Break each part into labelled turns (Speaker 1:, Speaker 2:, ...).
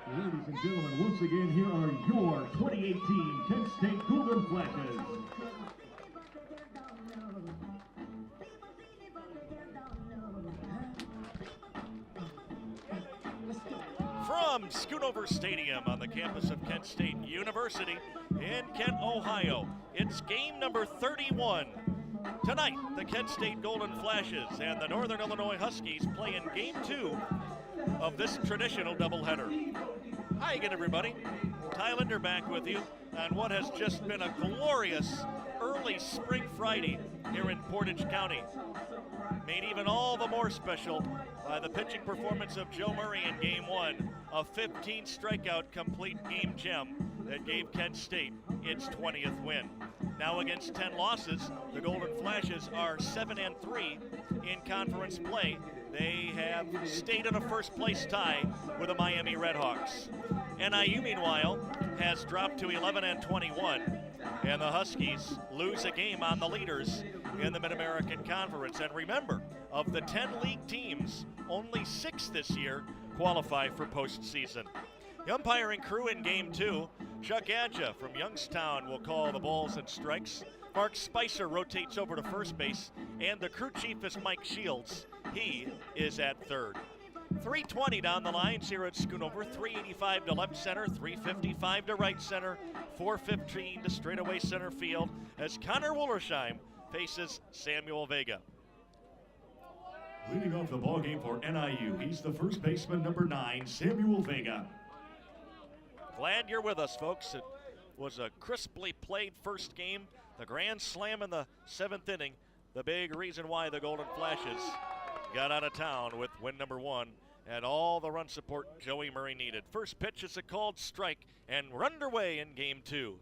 Speaker 1: Ladies and gentlemen, once again, here are your 2018 Kent State Golden Flashes.
Speaker 2: From Schoonover Stadium on the campus of Kent State University in Kent, Ohio, it's game number 31. Tonight, the Kent State Golden Flashes and the Northern Illinois Huskies play in game 2 of this traditional doubleheader. Hi again, everybody. Ty Linder back with you on what has just been a glorious early spring Friday here in Portage County. Made even all the more special by the pitching performance of Joe Murray in game 1, a 15 strikeout complete game gem that gave Kent State its 20th win. Now against 10 losses, the Golden Flashes are 7-3 in conference play. They have stayed in a first place tie with the Miami Redhawks. NIU, meanwhile, has dropped to 11-21, and the Huskies lose a game on the leaders in the Mid-American Conference. And remember, of the 10 league teams, only 6 this year qualify for postseason. The umpiring crew in game 2, Chuck Adja from Youngstown will call the balls and strikes. Mark Spicer rotates over to first base, and the crew chief is Mike Shields. He is at third. 320 down the lines here at Schoonover, 385 to left center, 355 to right center, 415 to straightaway center field as Connor Wollersheim faces Samuel Vega.
Speaker 1: Leading off the ball game for NIU, he's the first baseman, number 9, Samuel Vega.
Speaker 2: Glad you're with us, folks. It was a crisply played first game. The grand slam in the 7th inning, the big reason why the Golden Flashes got out of town with win number 1 and all the run support Joey Murray needed. First pitch is a called strike, and we're underway in game 2.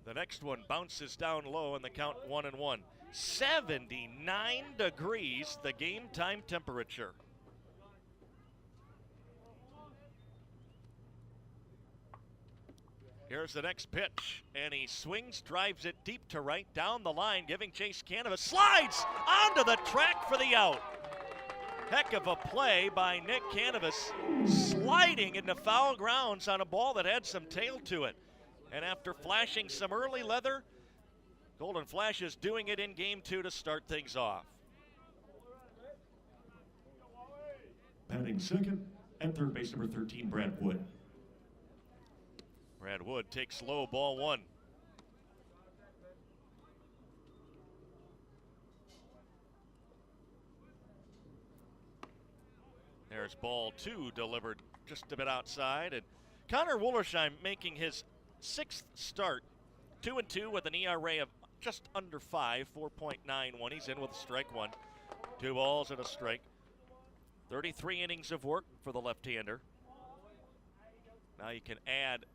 Speaker 2: The next one bounces down low and the count 1-1. 79 degrees, the game time temperature. Here's the next pitch, and he swings, drives it deep to right, down the line, giving Chase Canavas, slides onto the track for the out. Heck of a play by Nick Canavas, sliding into foul grounds on a ball that had some tail to it. And after flashing some early leather, Golden Flashes doing it in game 2 to start things off.
Speaker 1: Batting second at third base, number 13, Brad Wood.
Speaker 2: Brad Wood takes low, ball 1. There's ball 2 delivered just a bit outside. And Connor Wollersheim making his 6th start. 2-2 with an ERA of just under 5, 4.91. He's in with a strike 1. 2 balls and a strike. 33 innings of work for the left-hander. Now you can add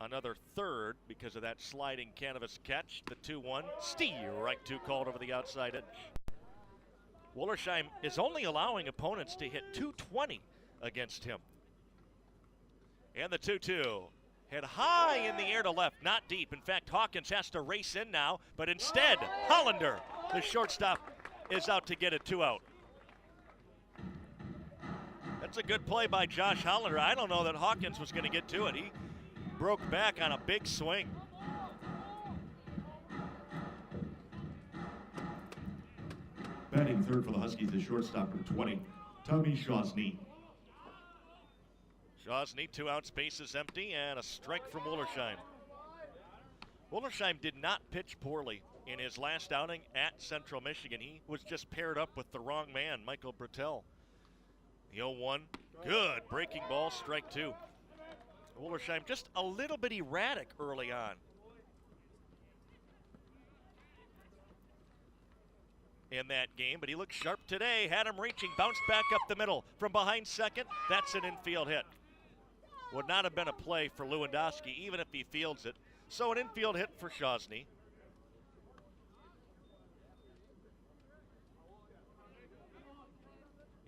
Speaker 2: another third because of that sliding Canavas catch. The 2-1. Right 2 called over the outside edge. Wollersheim is only allowing opponents to hit 220 against him. And the 2-2. Hit high in the air to left, not deep. In fact, Hawkins has to race in now, but instead, Hollander, the shortstop, is out to get it 2 out. That's a good play by Josh Hollander. I don't know that Hawkins was going to get to it. He broke back on a big swing.
Speaker 1: Batting third for the Huskies, the shortstop, number 20, Tommy Shawnee.
Speaker 2: Shawnee, 2 outs, bases empty, and a strike from Wollersheim. Wollersheim did not pitch poorly in his last outing at Central Michigan. He was just paired up with the wrong man, Michael Bertel. The 0-1, good breaking ball, strike 2. Wollersheim just a little bit erratic early on. In that game, but he looked sharp today. Had him reaching, bounced back up the middle. From behind second, that's an infield hit. Would not have been a play for Lewandowski, even if he fields it. So an infield hit for Shawnee.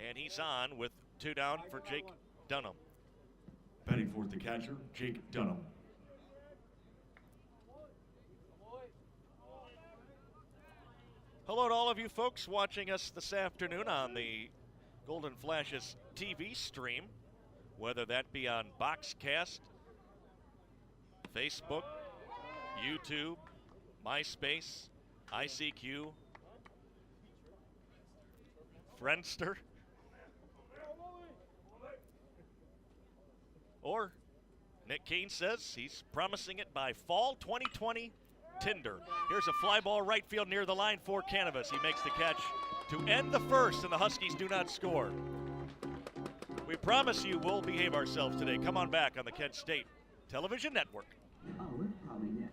Speaker 2: And he's on with 2 down for Jake Dunham.
Speaker 1: Batting fourth, the catcher, Jake Dunham.
Speaker 2: Hello to all of you folks watching us this afternoon on the Golden Flashes TV stream. whether that be on Boxcast, Facebook, YouTube, MySpace, ICQ, Friendster, or Nick Keene says he's promising it by fall 2020, Tinder. Here's a fly ball right field near the line for Canavas. He makes the catch to end the first, and the Huskies do not score. We promise you we'll behave ourselves today. Come on back on the Kent State Television Network.
Speaker 3: Oh, it's probably next.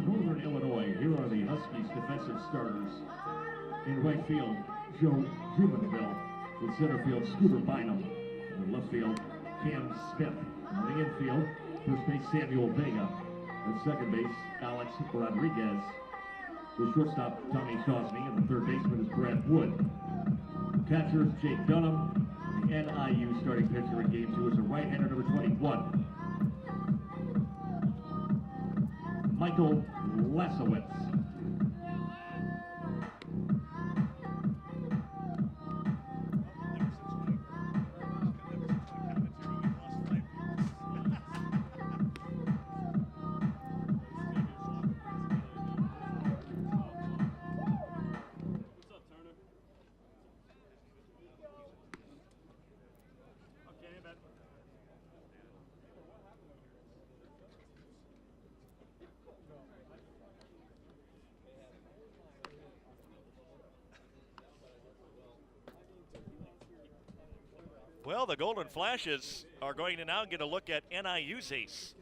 Speaker 1: Northern Illinois, here are the Huskies defensive starters. In right field, Joe Jubenville. In center field, Scooter Bynum. In left field, Cam Smith. On the infield, first base, Samuel Vega. At second base, Alex Rodriguez. The shortstop, Tommy Shosney. And the third baseman is Brad Wood. Catcher, Jake Dunham. The NIU starting pitcher in game 2 is a right-hander, number 21. Michael Lasowitz.
Speaker 2: Well, the Golden Flashes are going to now get a look at NIU's ace,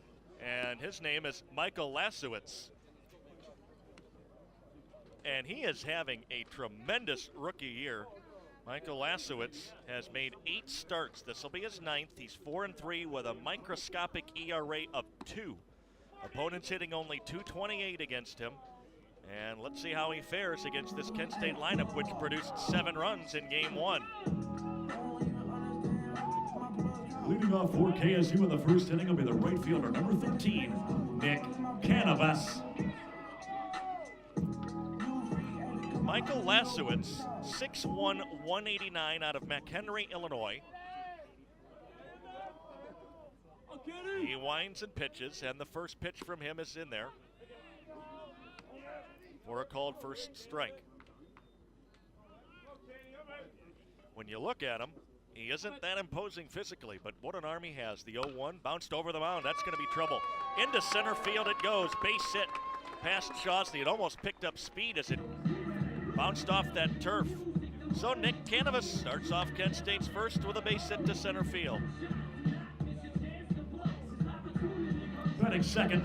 Speaker 2: and his name is Michael Lasowitz. And he is having a tremendous rookie year. Michael Lasowitz has made 8 starts. This will be his 9th. He's 4-3 with a microscopic ERA of 2. Opponents hitting only .228 against him. And let's see how he fares against this Kent State lineup, which produced 7 runs in game 1.
Speaker 1: Leading off for KSU in the first inning will be the right fielder, number 13, Nick Canavas.
Speaker 2: Michael Lasowitz, 6'1", 189 out of McHenry, Illinois. He winds and pitches, and the first pitch from him is in there for a called first strike. When you look at him, he isn't that imposing physically, but what an arm he has. The 0-1 bounced over the mound. That's going to be trouble. Into center field it goes. Base hit past Shosney. It almost picked up speed as it bounced off that turf. So Nick Canavas starts off Kent State's first with a base hit to center field.
Speaker 1: Batting second,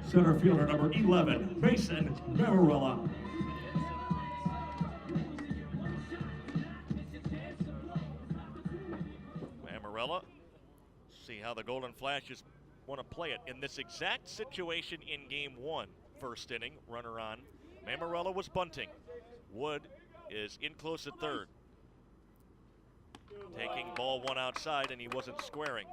Speaker 1: center fielder number 11, Mason Mamarella.
Speaker 2: Mamarella, see how the Golden Flashes want to play it. In this exact situation in game 1, first inning, runner on. Mamarella was bunting. Wood is in close at third. Taking ball 1 outside, and he wasn't squaring.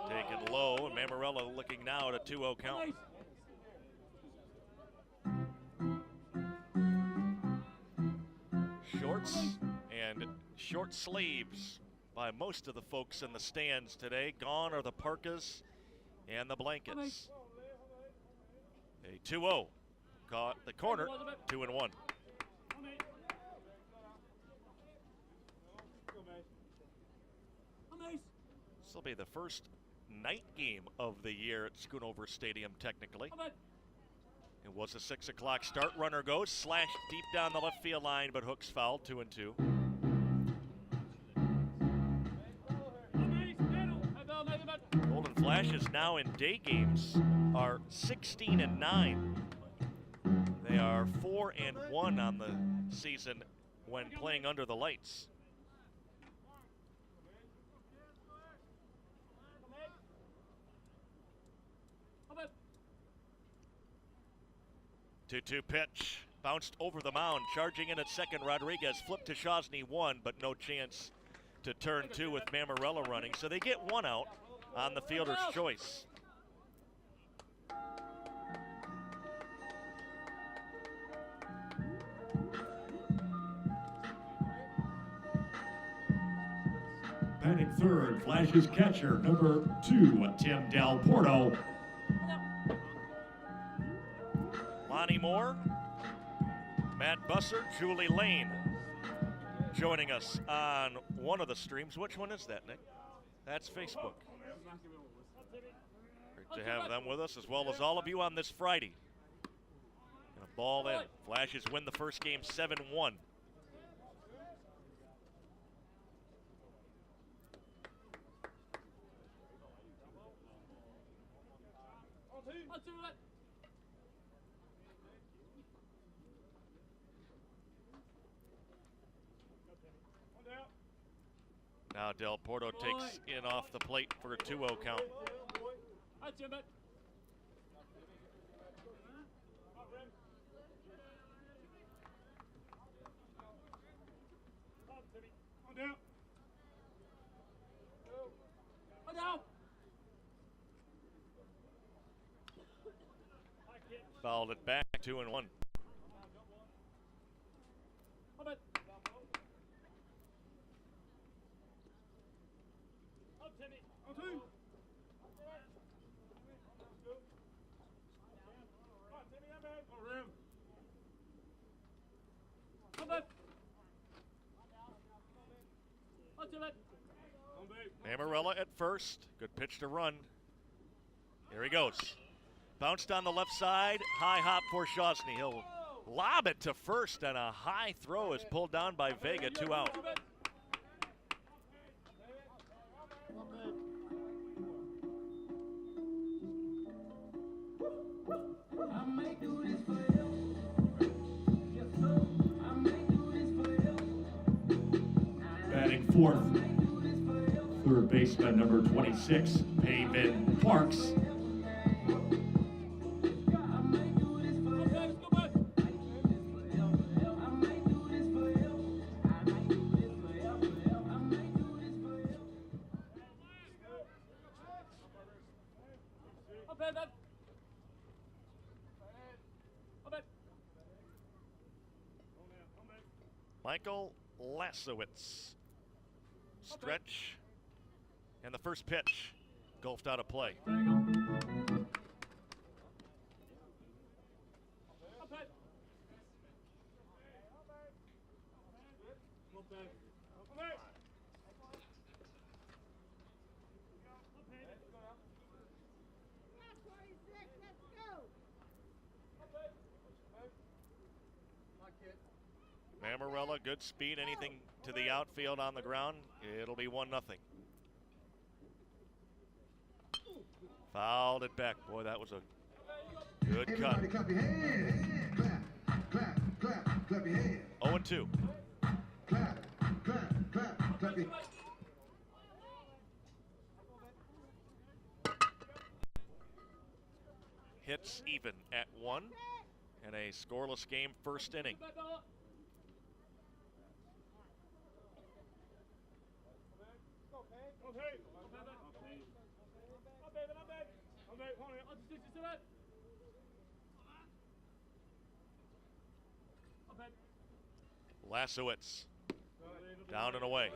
Speaker 2: Taken low, and Mamarella looking now at a 2-0 count. Shorts and short sleeves by most of the folks in the stands today. Gone are the parkas and the blankets. A 2-0. Caught the corner, 2-1. will be the first night game of the year at Schoonover Stadium, technically. It was a 6 o'clock start. Runner goes, slashed deep down the left field line, but Hooks fouled, 2-2. Golden Flashes now in day games are 16-9. They are 4-1 on the season when playing under the lights. Two-two pitch, bounced over the mound, charging in at second. Rodriguez flipped to Shosny, 1, but no chance to turn 2 with Mamarella running. So they get 1 out on the fielder's choice.
Speaker 1: Batting third, Flashes catcher, number 2, Tim Del Porto.
Speaker 2: Lonnie Moore, Matt Busser, Julie Lane joining us on one of the streams. Which one is that, Nick? That's Facebook. Great to have them with us, as well as all of you on this Friday. And a ball in. Flashes win the first game 7-1. Now Del Porto takes in off the plate for a 2-0 count. Fouled it back, 2-1. Mamarella at first. Good pitch to run. Here he goes. Bounced on the left side. High hop for Shosny. He'll lob it to first, and a high throw is pulled down by Vega. 2 out.
Speaker 1: Batting fourth, third baseman number 26, Payman Parks.
Speaker 2: Michael Lasowitz. Stretch. And the first pitch golfed out of play. Mamarella, good speed, anything to the outfield on the ground, it'll be 1-0. Fouled it back. Boy, that was a good cut.
Speaker 3: Everybody clap your hands. Clap, clap, clap, clap your hands.
Speaker 2: 0-2.
Speaker 3: Clap, clap, clap, clap your
Speaker 2: Hits even at 1 and a scoreless game first inning. Lasowitz down and away.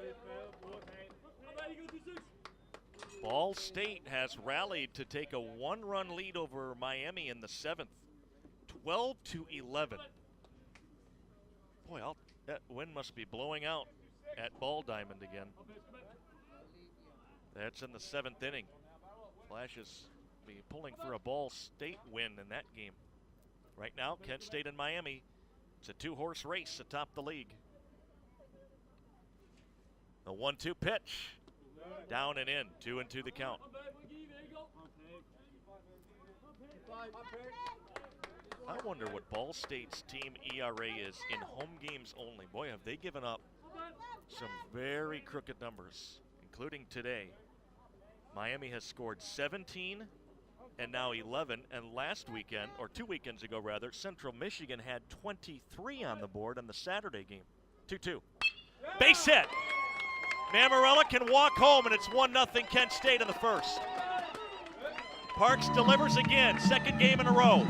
Speaker 2: Ball State has rallied to take a 1-run lead over Miami in the 7th, 12-11. Boy, that wind must be blowing out at Ball Diamond again. That's in the 7th inning. Flashes be pulling for a Ball State win in that game. Right now, Kent State and Miami. It's a 2-horse race atop the league. The 1-2 pitch. Down and in. 2-2 the count. I wonder what Ball State's team ERA is in home games only. Boy, have they given up some very crooked numbers, including today. Miami has scored 17 and now 11. And last weekend, or 2 weekends ago rather, Central Michigan had 23 on the board in the Saturday game. 2-2. Base hit. Mammarella can walk home, and it's 1-0 Kent State in the first. Parks delivers again, 2nd game in a row.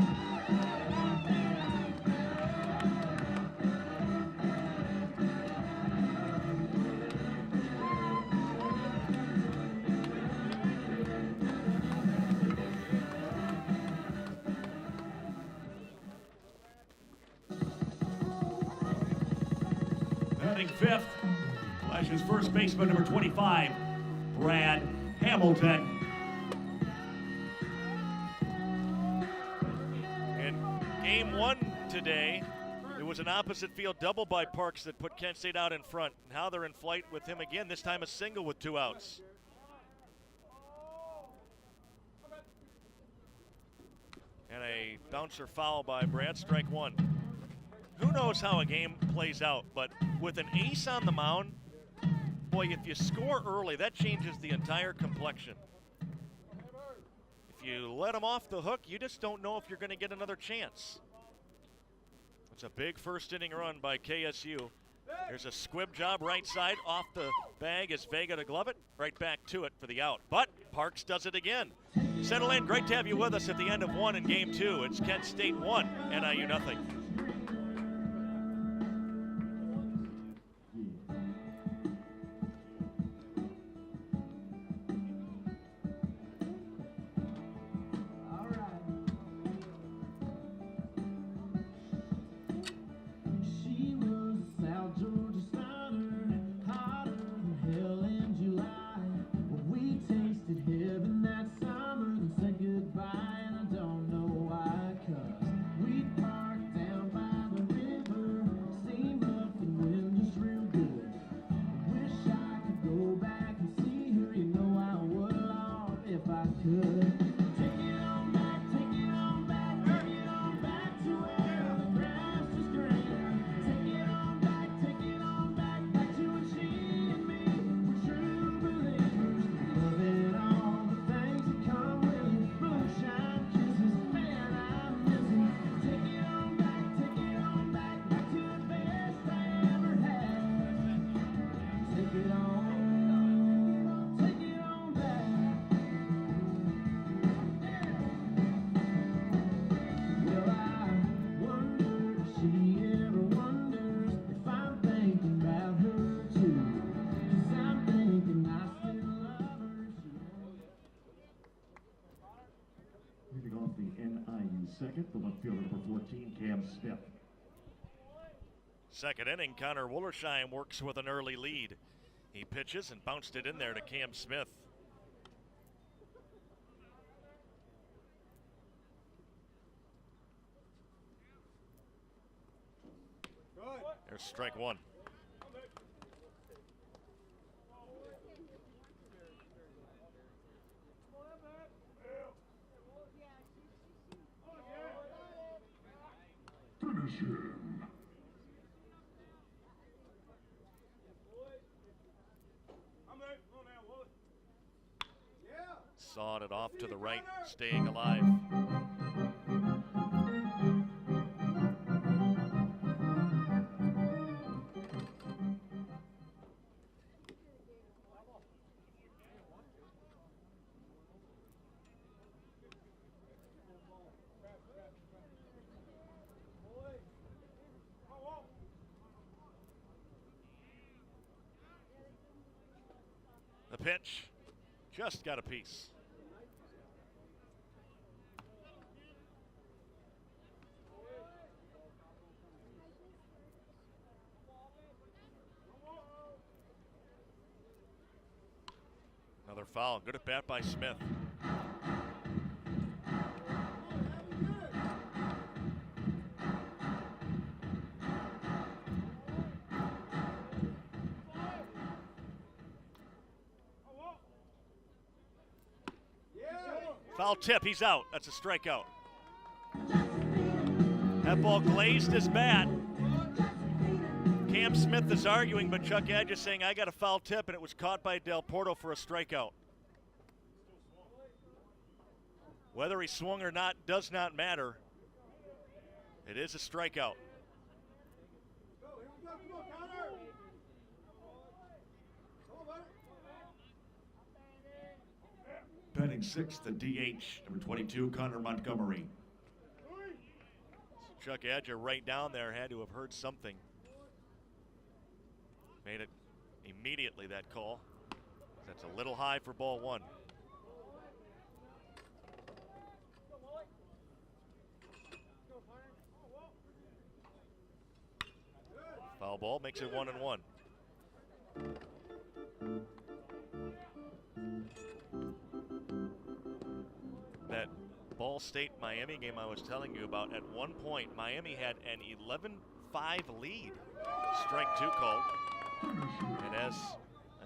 Speaker 1: Batting 5th, Flash's first baseman, number 25, Brad Hamilton.
Speaker 2: In game 1 today, it was an opposite field double by Parks that put Kent State out in front. Now they're in flight with him again, this time a single with 2 outs. And a bouncer foul by Brad, strike 1. Who knows how a game plays out, but with an ace on the mound, boy, if you score early, that changes the entire complexion. If you let them off the hook, you just don't know if you're going to get another chance. It's a big first inning run by KSU. There's a squib job right side off the bag as Vega to glove it. Right back to it for the out. But Parks does it again. Settle in. Great to have you with us at the end of 1 in game 2. It's Kent State 1, NIU nothing.
Speaker 1: Second, the left fielder, number 14, Cam Smith.
Speaker 2: 2nd inning, Connor Wollersheim works with an early lead. He pitches and bounced it in there to Cam Smith. There's strike 1.
Speaker 3: Finish him.
Speaker 2: Sawed it off to the right, staying alive. The pitch just got a piece. Another foul. Good at bat by Smith. Foul tip, he's out. That's a strikeout. That ball glazed his bat. Cam Smith is arguing, but Chuck Edge is saying, I got a foul tip, and it was caught by Del Porto for a strikeout. Whether he swung or not does not matter. It is a strikeout.
Speaker 1: Batting sixth, the DH, number 22, Connor Montgomery.
Speaker 2: Chuck Edger right down there had to have heard something. Made it immediately, that call. That's a little high for ball one. Foul ball makes it 1-1. That Ball State Miami game I was telling you about, at one point Miami had an 11-5 lead. Strike two called. And as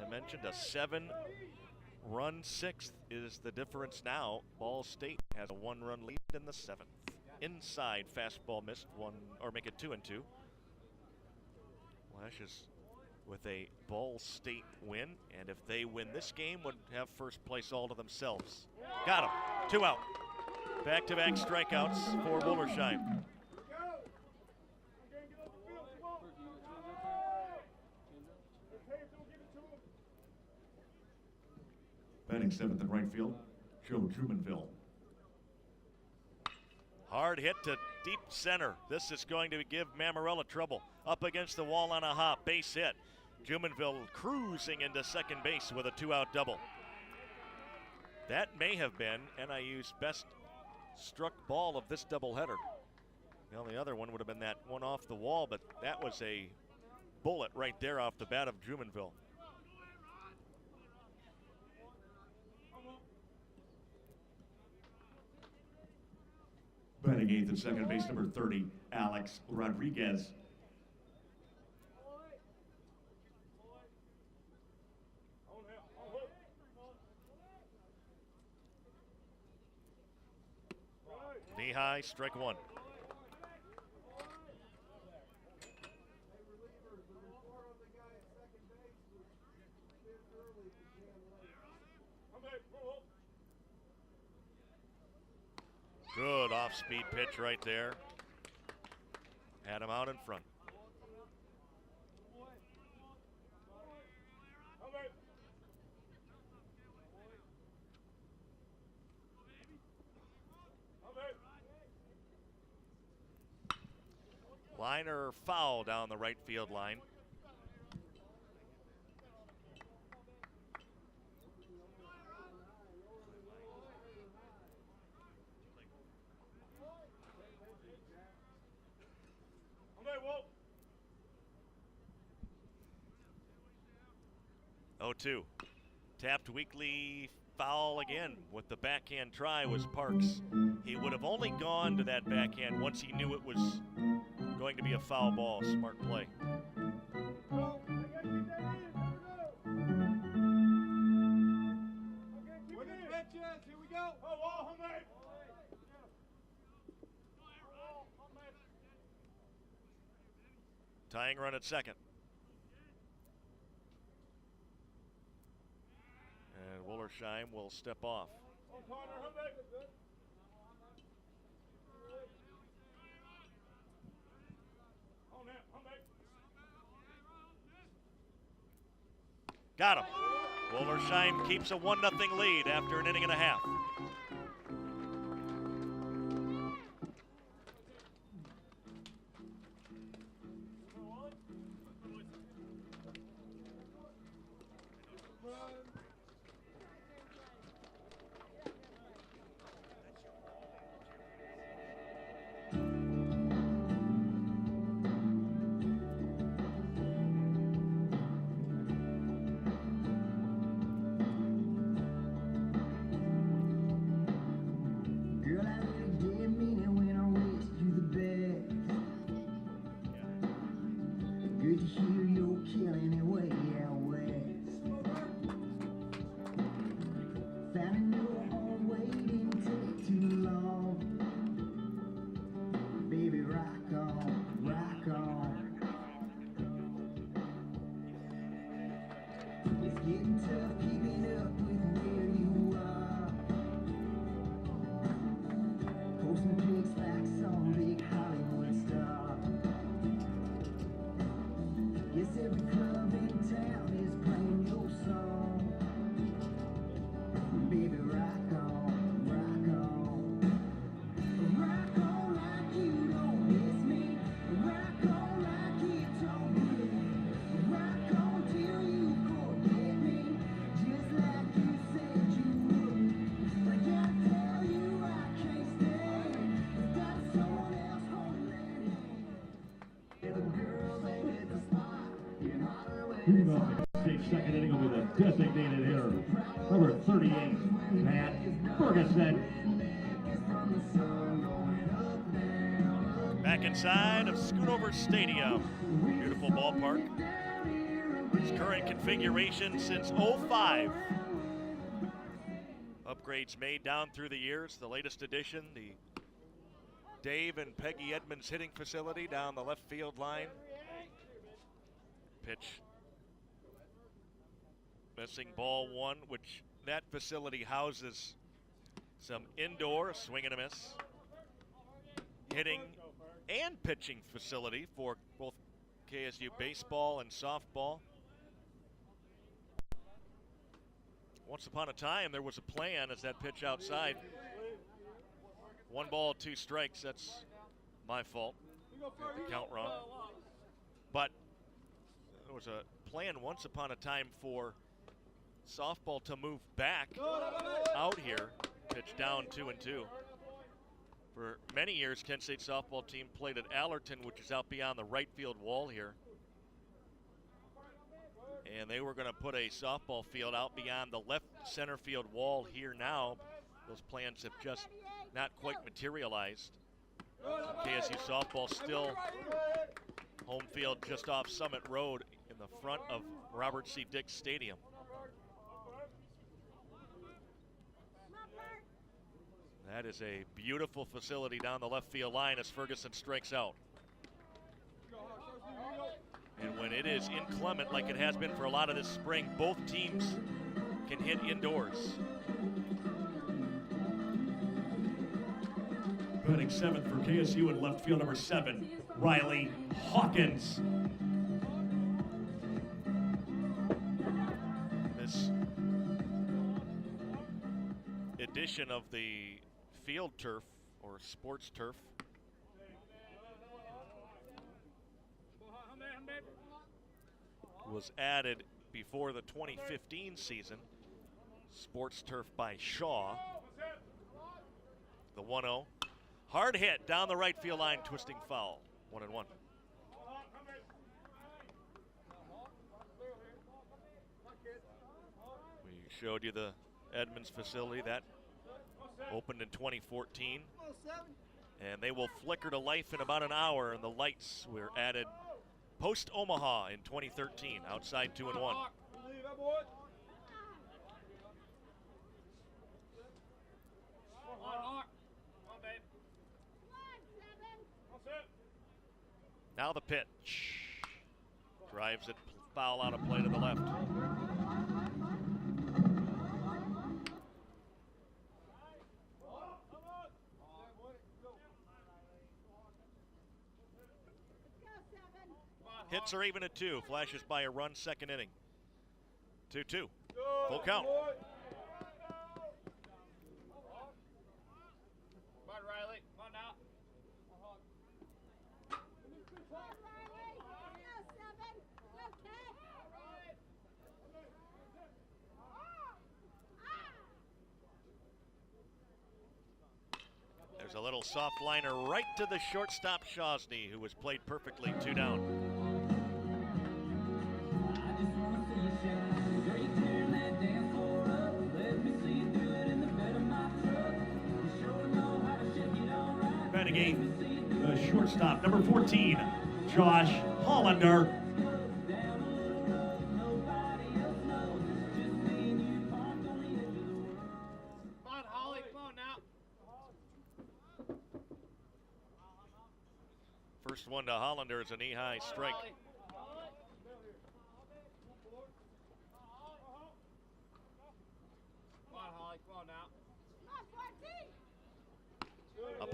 Speaker 2: I mentioned, a 7-run sixth is the difference now. Ball State has a 1-run lead in the seventh. Inside fastball missed one, or make it 2-2. Flashes with a Ball State win, and if they win this game, would have first place all to themselves. Got him. 2 out. Back-to-back strikeouts for Wullersheim.
Speaker 1: Batting seventh in right field, Joe Jumonville.
Speaker 2: Hard hit to deep center. This is going to give Mamarella trouble. Up against the wall on a hop, base hit. Jumonville cruising into second base with a 2-out double. That may have been NIU's best struck ball of this doubleheader. The only other one would have been that one off the wall, but that was a bullet right there off the bat of Jumonville.
Speaker 1: Batting eighth at second base, number 30, Alex Rodriguez.
Speaker 2: Knee high, strike one. Good off-speed pitch right there. Had him out in front. Liner foul down the right field line. Oh, 2. Tapped weakly, foul again with the backhand try was Parks. He would have only gone to that backhand once he knew it was going to be a foul ball. Smart play. Tying run at second. And Wullersheim will step off. Got him. Wullersheim keeps a 1-0 lead after an inning and a half.
Speaker 4: Getting tough, keeping up with where you are. Posting pics like some big Hollywood star. Guess every club in town is playing your song. Baby, rock on, rock on. Rock on like you don't miss me. Rock on like it don't get. Rock on till you forget me. Just like you said you would. But I gotta tell you I can't stay. Got someone else holding hand. The girls ain't at the spot. You're hotter when
Speaker 1: Leading off the stage second inning will be the designated hitter, number 38, Matt Ferguson.
Speaker 2: Back inside of Schoonover Stadium. Beautiful ballpark. Its current configuration since '05. Upgrades made down through the years. The latest addition, the Dave and Peggy Edmonds hitting facility down the left field line. Pitch. Missing ball one, which that facility houses some indoor swing and a miss, hitting and pitching facility for both KSU baseball and softball. Once upon a time, there was a plan as that pitch outside. 1 ball, 2 strikes. That's my fault. Got the count wrong. But there was a plan once upon a time for softball to move back out here. Pitch down 2-2. For many years, Kent State softball team played at Allerton, which is out beyond the right field wall here. And they were going to put a softball field out beyond the left center field wall here now. Those plans have just not quite materialized. KSU softball still home field just off Summit Road in the front of Robert C. Dix Stadium. That is a beautiful facility down the left field line as Ferguson strikes out. And when it is inclement like it has been for a lot of this spring, both teams can hit indoors.
Speaker 1: Batting 7th for KSU in left field, number 7, Riley Hawkins.
Speaker 2: This edition of the field turf or sports turf was added before the 2015 season. Sports turf by Shaw. The 1-0. Hard hit down the right field line, twisting foul. 1-1. We showed you the Edmonds facility that opened in 2014. And they will flicker to life in about an hour, and the lights were added post Omaha in 2013, outside 2-1. Now the pitch. Drives it foul out of play to the left. Hits are even at 2. Flashes by a run, second inning. 2-2. Full count.
Speaker 5: Come on, Riley. Come on now.
Speaker 2: There's a little soft liner right to the shortstop Shosny, who was played perfectly, 2 down.
Speaker 1: Batting 8th, the shortstop, number 14, Josh Hollander.
Speaker 5: Come on, Holly. Come on now.
Speaker 2: First one to Hollander is a knee-high strike.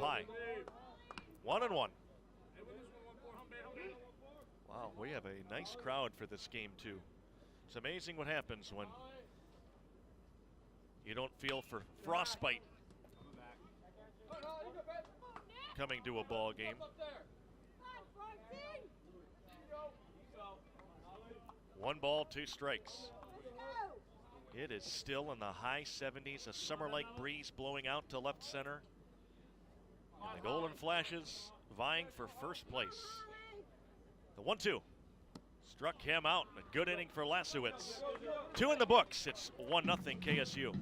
Speaker 2: Pie. 1-1. Wow, we have a nice crowd for this game too. It's amazing what happens when you don't feel for frostbite coming to a ball game. 1 ball, 2 strikes. It is still in the high 70s, a summer-like breeze blowing out to left center. And the Golden Flashes vying for first place. The 1-2 struck him out. A good inning for Lasewitz. 2 in the books. It's 1-0 KSU.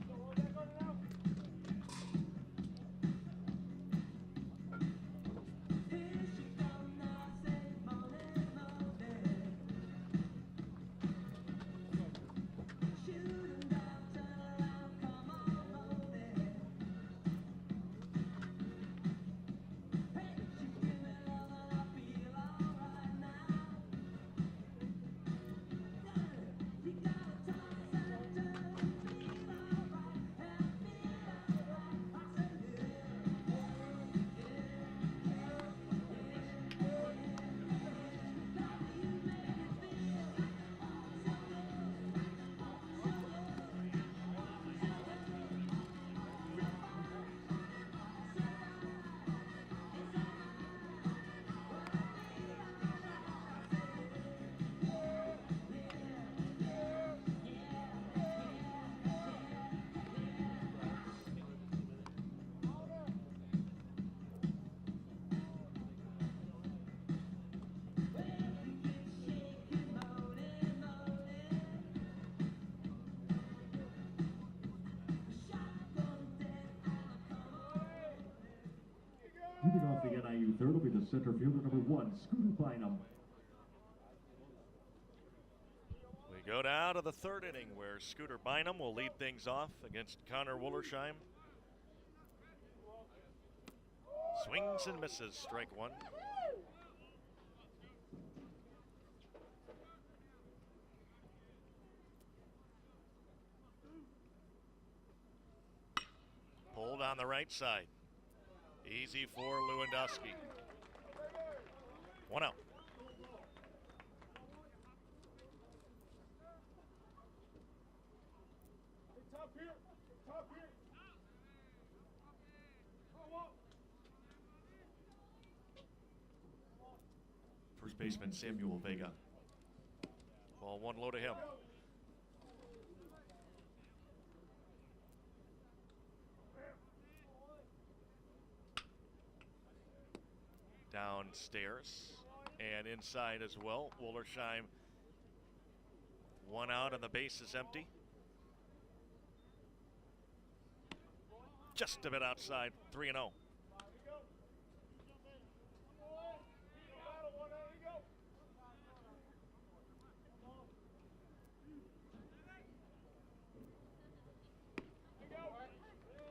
Speaker 1: Moving off the NIU third will be the center fielder, number 1, Scooter Bynum.
Speaker 2: We go down to the 3rd inning where Scooter Bynum will lead things off against Connor Wollersheim. Swings and misses, strike 1. Pulled on the right side. Easy for Lewandowski. 1 out. First baseman Samuel Vega. Ball 1 low to him. Downstairs and inside as well. Wollersheim 1 out and the base is empty. Just a bit outside, 3-0.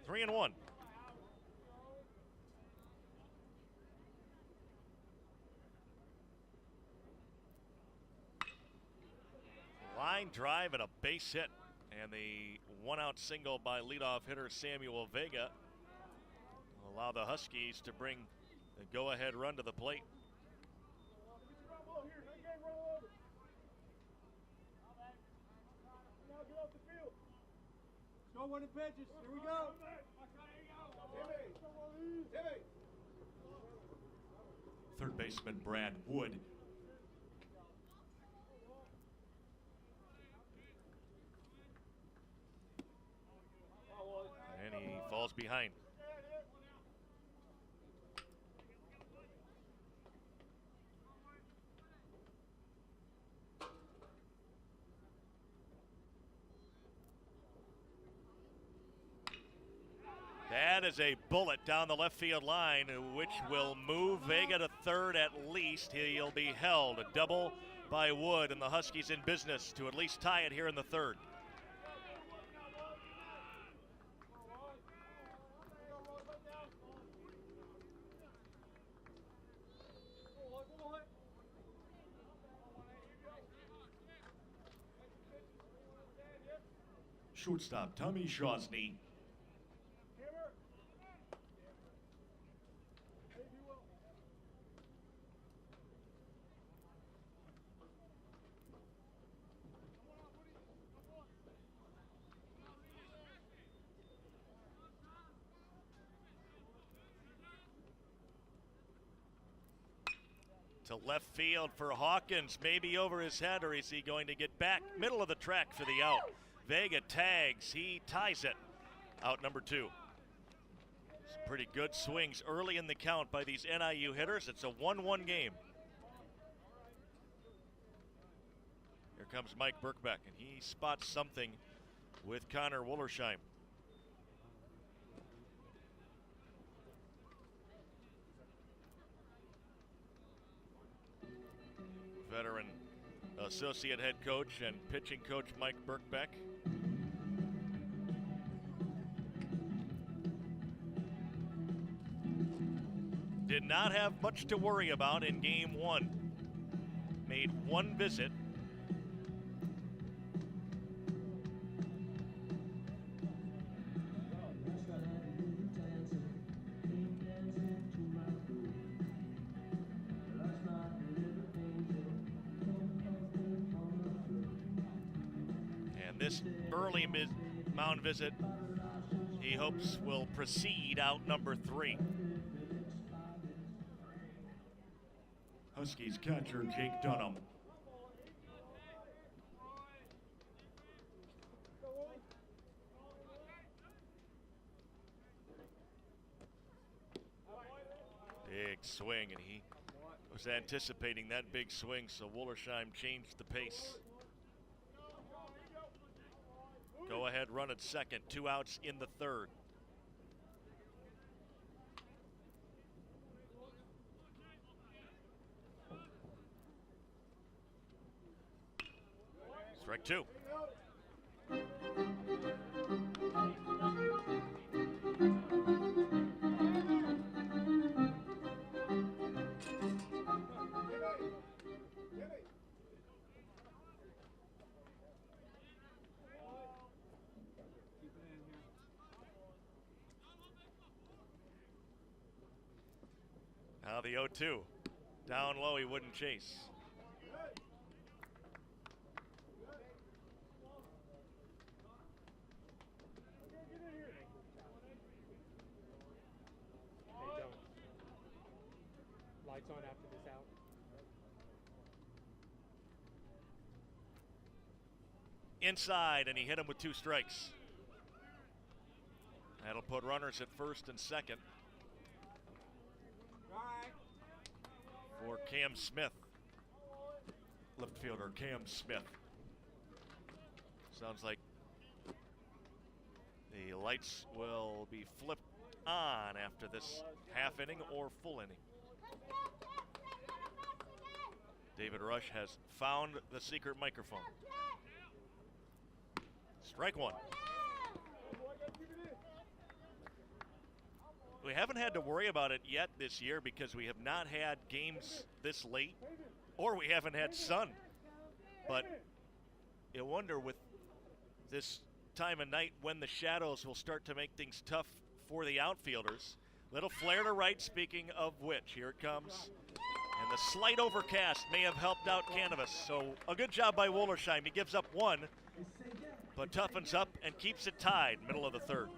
Speaker 2: Three and 1. Line drive and a base hit, and the 1-out single by leadoff hitter Samuel Vega will allow the Huskies to bring the go-ahead run to the plate.
Speaker 5: Go winning pitches. Here we go.
Speaker 2: Third baseman Brad Wood. And he falls behind. That is a bullet down the left field line, which will move Vega to third at least. He'll be held. A double by Wood, and the Huskies in business to at least tie it here in the third. Shortstop Tommy Shosny. To left field for Hawkins, maybe over his head, or is he going to get back middle of the track for the out? Vega tags, he ties it. Out number 2. Some pretty good swings early in the count by these NIU hitters. It's a 1-1 game. Here comes Mike Birkbeck, and he spots something with Connor Wollersheim. Veteran associate head coach and pitching coach Mike Birkbeck. Did not have much to worry about in game 1. Made one visit. This early mound visit, he hopes will precede out number 3.
Speaker 1: Huskies catcher Jake Dunham.
Speaker 2: Big swing, and he was anticipating that big swing, so Wollersheim changed the pace. Go ahead run at second, 2 outs in the 3rd. Strike 2. Now the 0-2. Down low, he wouldn't chase.
Speaker 5: They don't. Lights on after this out.
Speaker 2: Inside, and he hit him with 2 strikes. That'll put runners at first and second for Cam Smith. Left fielder Cam Smith. Sounds like the lights will be flipped on after this half inning or full inning. David Rush has found the secret microphone. Strike 1. We haven't had to worry about it yet this year because we have not had games this late, or we haven't had sun. But you wonder with this time of night when the shadows will start to make things tough for the outfielders. Little flare to right, speaking of which. Here it comes. And the slight overcast may have helped out Canvas. So a good job by Wollersheim. He gives up 1, but toughens up and keeps it tied, middle of the 3rd.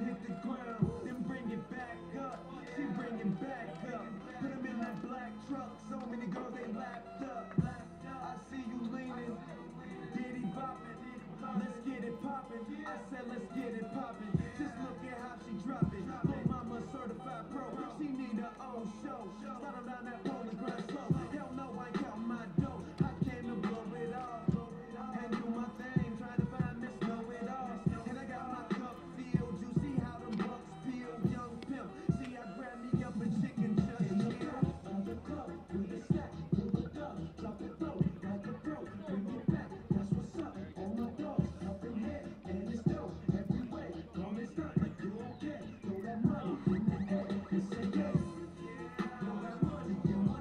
Speaker 4: Hit the ground, then bring it back up. She bring it back up. Put him in that black truck. So many girls they lapped up. I see you leaning, diddy bopping. Let's get it popping. I said let's get it popping. Just look at how she drop it. Oh, mama certified pro. She need her own show. Start down that pole and grind slow. Hell no, I ain't count my dough. I came to blow it all and do my thing. Trying to find Miss Know It All. And I got my cup filled. You see how them bucks peel, young pimp. See, I grab me up a chicken just on the club with a stack, pull it up, drop it low, like a pro, bring it back. That's what's up. All my dogs up in here, and it's dope every way. Come and stunt like you don't care. Throw that money in the air and say yes. Throw that money in my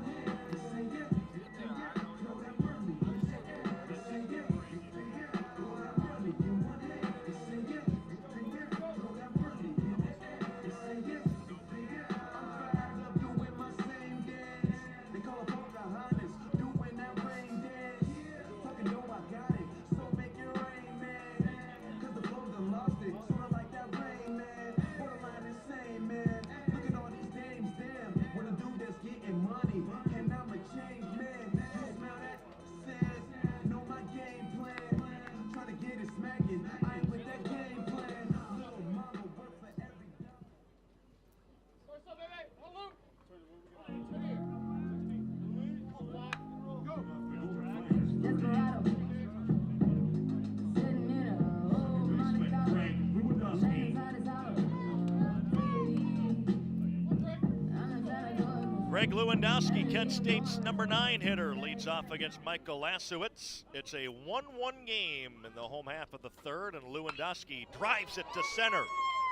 Speaker 2: Greg Lewandowski, Kent State's #9 hitter, leads off against Michael Lasowitz. It's a 1-1 game in the home half of the third, and Lewandowski drives it to center.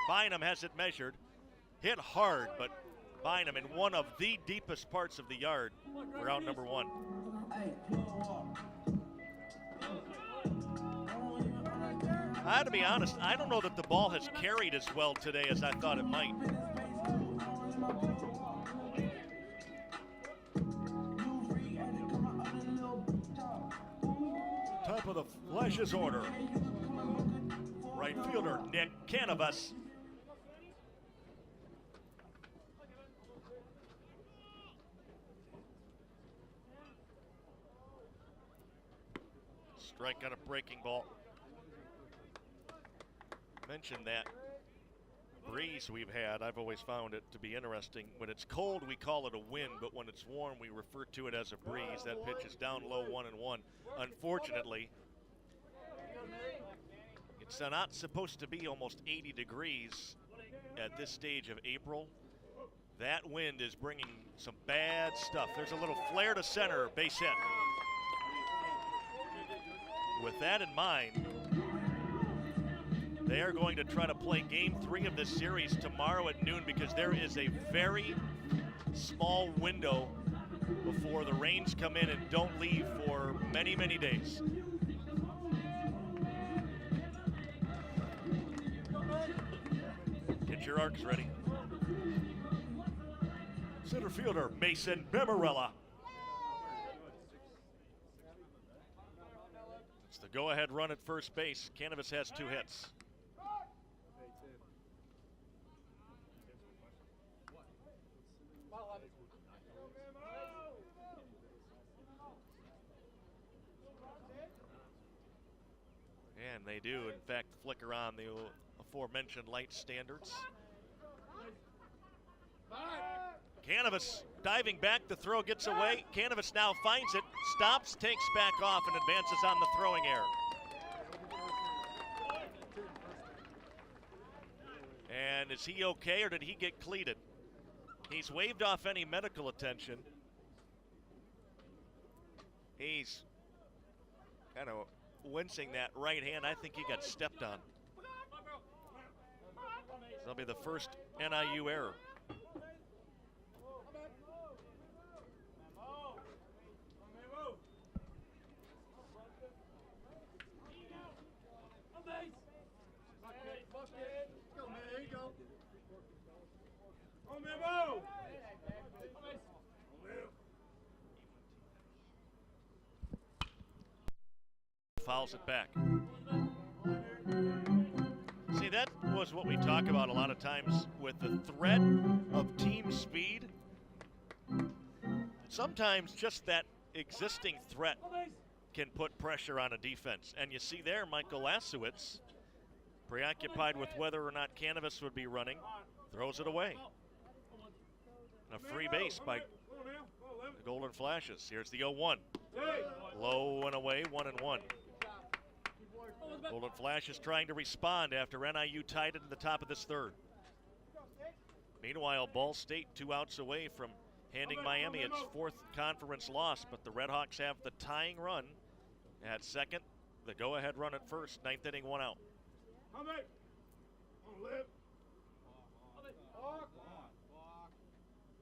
Speaker 2: Bynum has it measured. Hit hard, but Bynum in one of the deepest parts of the yard for out number 1. I have to be honest, I don't know that the ball has carried as well today as I thought it might. Top of the Flash's order. Right fielder Nick Canavas. Strike on a breaking ball. Mentioned that breeze we've had. I've always found it to be interesting. When it's cold, we call it a wind, but when it's warm, we refer to it as a breeze. That pitch is down low, 1-1. Unfortunately, it's not supposed to be almost 80 degrees at this stage of April. That wind is bringing some bad stuff. There's a little flare to center, base hit. With that in mind, they are going to try to play game 3 of this series tomorrow at noon because there is a very small window before the rains come in and don't leave for many, many days. Get your arcs ready. Center fielder Mason Bemarella. It's the go-ahead run at first base. Canavas has 2 hits. And they do, in fact, flicker on the aforementioned light standards. Canavas diving back, the throw gets away. Canavas now finds it, stops, takes back off, and advances on the throwing error. And is he okay, or did he get cleated? He's waved off any medical attention. He's kind of wincing that right hand. I think he got stepped on. That'll be the first NIU error. Fouls it back. See, that was what we talk about a lot of times with the threat of team speed. Sometimes just that existing threat can put pressure on a defense. And you see there, Michael Lasowitz, preoccupied with whether or not Canavas would be running, throws it away. And a free base by the Golden Flashes. Here's the 0-1. Low and away, 1-1. Golden Flash is trying to respond after NIU tied it in the top of this third. Meanwhile, Ball State 2 outs away from handing Miami its 4th conference loss, but the Red Hawks have the tying run at second, the go-ahead run at first, 9th inning, 1 out.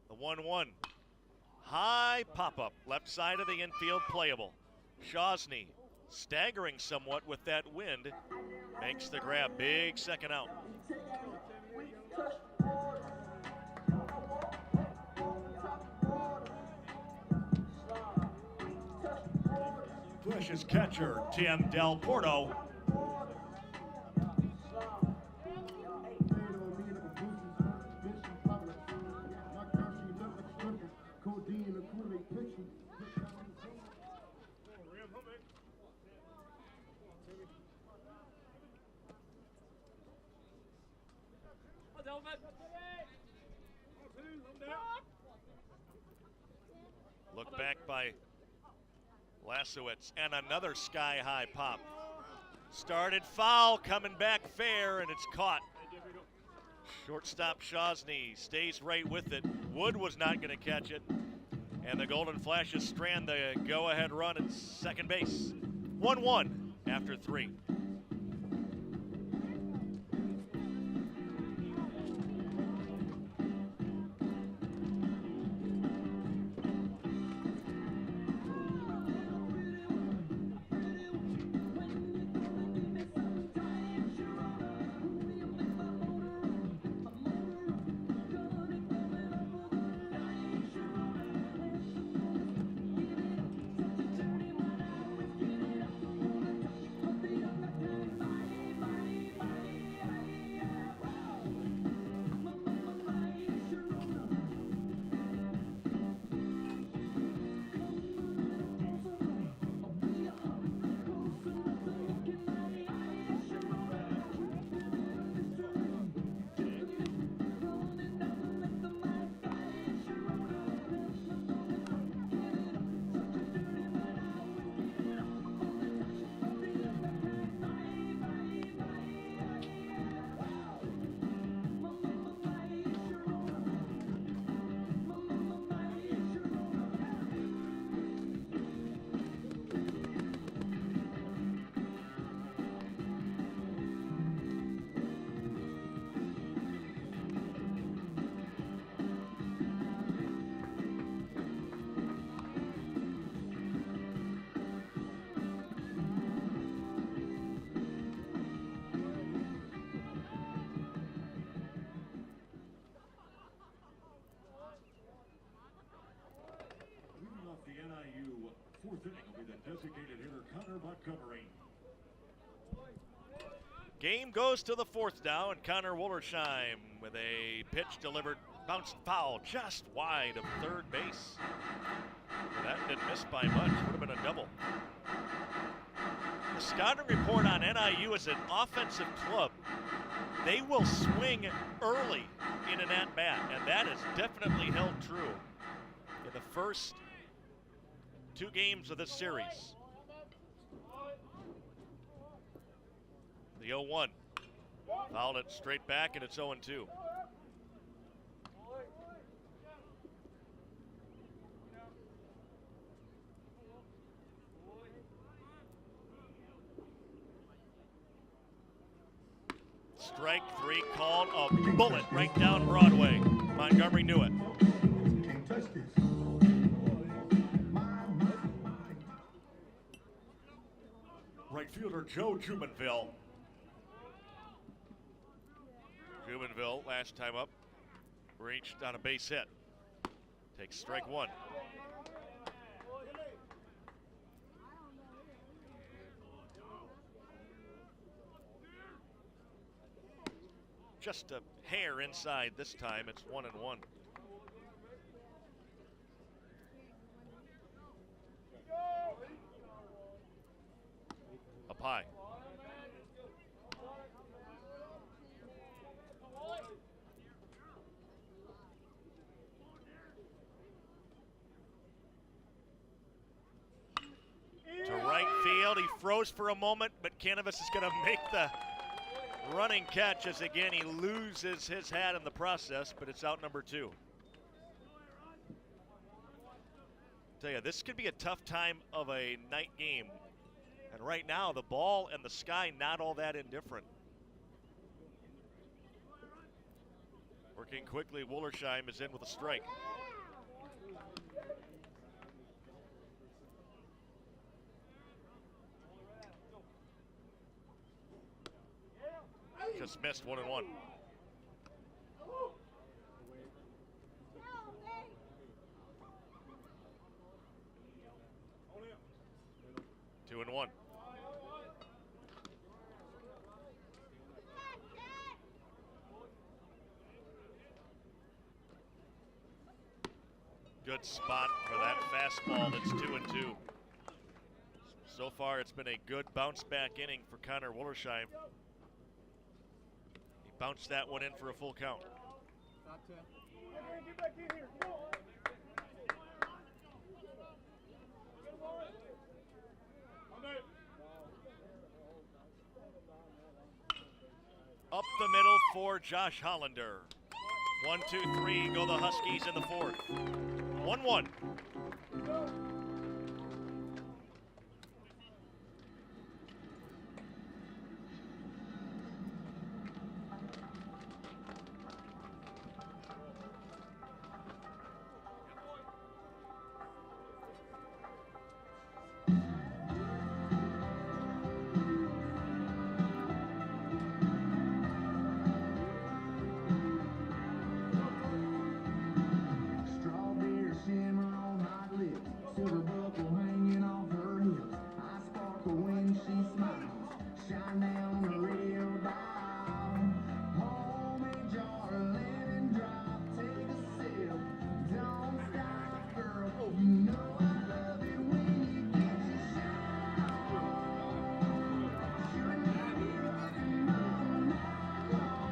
Speaker 2: The 1-1. High pop-up, left side of the infield, playable. Shawnee staggering somewhat with that wind, makes the grab. Big second out. Flash's catcher, Tim Del Porto. Look back by Lasowitz, and another sky-high pop. Started foul, coming back fair, and it's caught. Shortstop Shawnee stays right with it. Wood was not going to catch it. And the Golden Flashes strand the go-ahead run at second base. 1-1 after 3.
Speaker 1: Leading off the NIU fourth inning will be the designated hitter Connor Montgomery.
Speaker 2: Game goes to the fourth now, and Connor Wollersheim with a pitch delivered, bounced foul just wide of third base. That didn't miss by much, would have been a double. The scouting report on NIU is an offensive club. They will swing early in an at-bat, and that has definitely held true in the first 2 games of this series. The 0-1. Fouled it straight back, and it's 0-2. Strike 3 called, a bullet right down Broadway. Montgomery knew it.
Speaker 3: Can't touch this.
Speaker 1: Right fielder Joe Jumonville.
Speaker 2: Jumonville, last time up, reached on a base hit. Takes strike 1. Just a hair inside this time. It's 1-1. Up high. To right field, he froze for a moment, but Canavas is going to make the running catch as again he loses his hat in the process, but it's out number 2. Tell you, this could be a tough time of a night game. And right now, the ball and the sky not all that indifferent. Working quickly, Wollersheim is in with a strike. Just missed 1-1. Two and 1. Good spot for that fastball. That's 2-2. So far, it's been a good bounce back inning for Connor Wollersheim. He bounced that one in for a full count. Up the middle for Josh Hollander. 1, 2, 3 go the Huskies in the fourth. 1-1.
Speaker 4: Strawberry shimmer on hot lips, silver buckle hanging off her hips. I sparkle when she smiles, shine down the real dial. Homemade jar of lemon drop, take a sip. Don't stop, girl, you know I love it when you get your shine on. Sure not be looking all night long.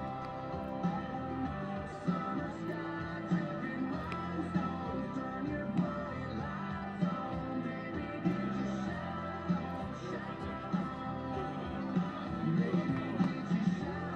Speaker 4: Summer sky dripping rhinestones, turn your body lights on, baby, get your shine on, shine on, baby, get your shine on.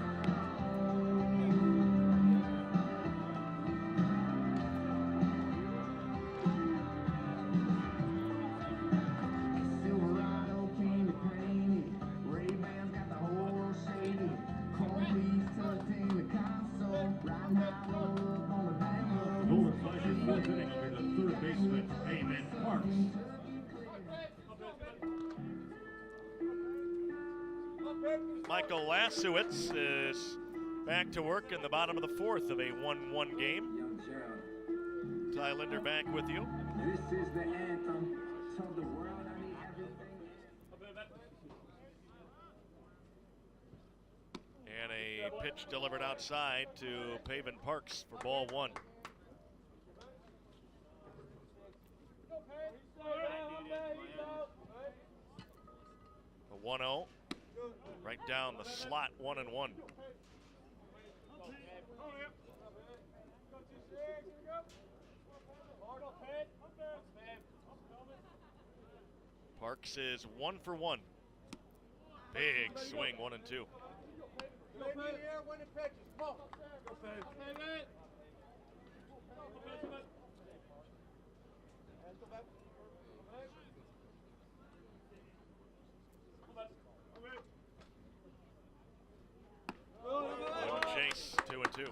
Speaker 4: Silverado candy painted, Ray-Bans got the whole world shaded. Chrome please tucked in the console, riding high roll up on the back road.
Speaker 1: Golden Flashes fourth inning under the third baseman, Payman Parks.
Speaker 2: Michael Lasewitz is back to work in the bottom of the fourth of a 1-1 game.
Speaker 6: Young Gerald,
Speaker 2: Ty Linder back with you.
Speaker 6: this is the anthem. Tell the world I need everything.
Speaker 2: And a pitch delivered outside to Payman Parks for ball one. A 1-0. Right down the slot, 1-1. Parks is 1 for 1. Big swing, 1 and 2. Chase, 2 and 2.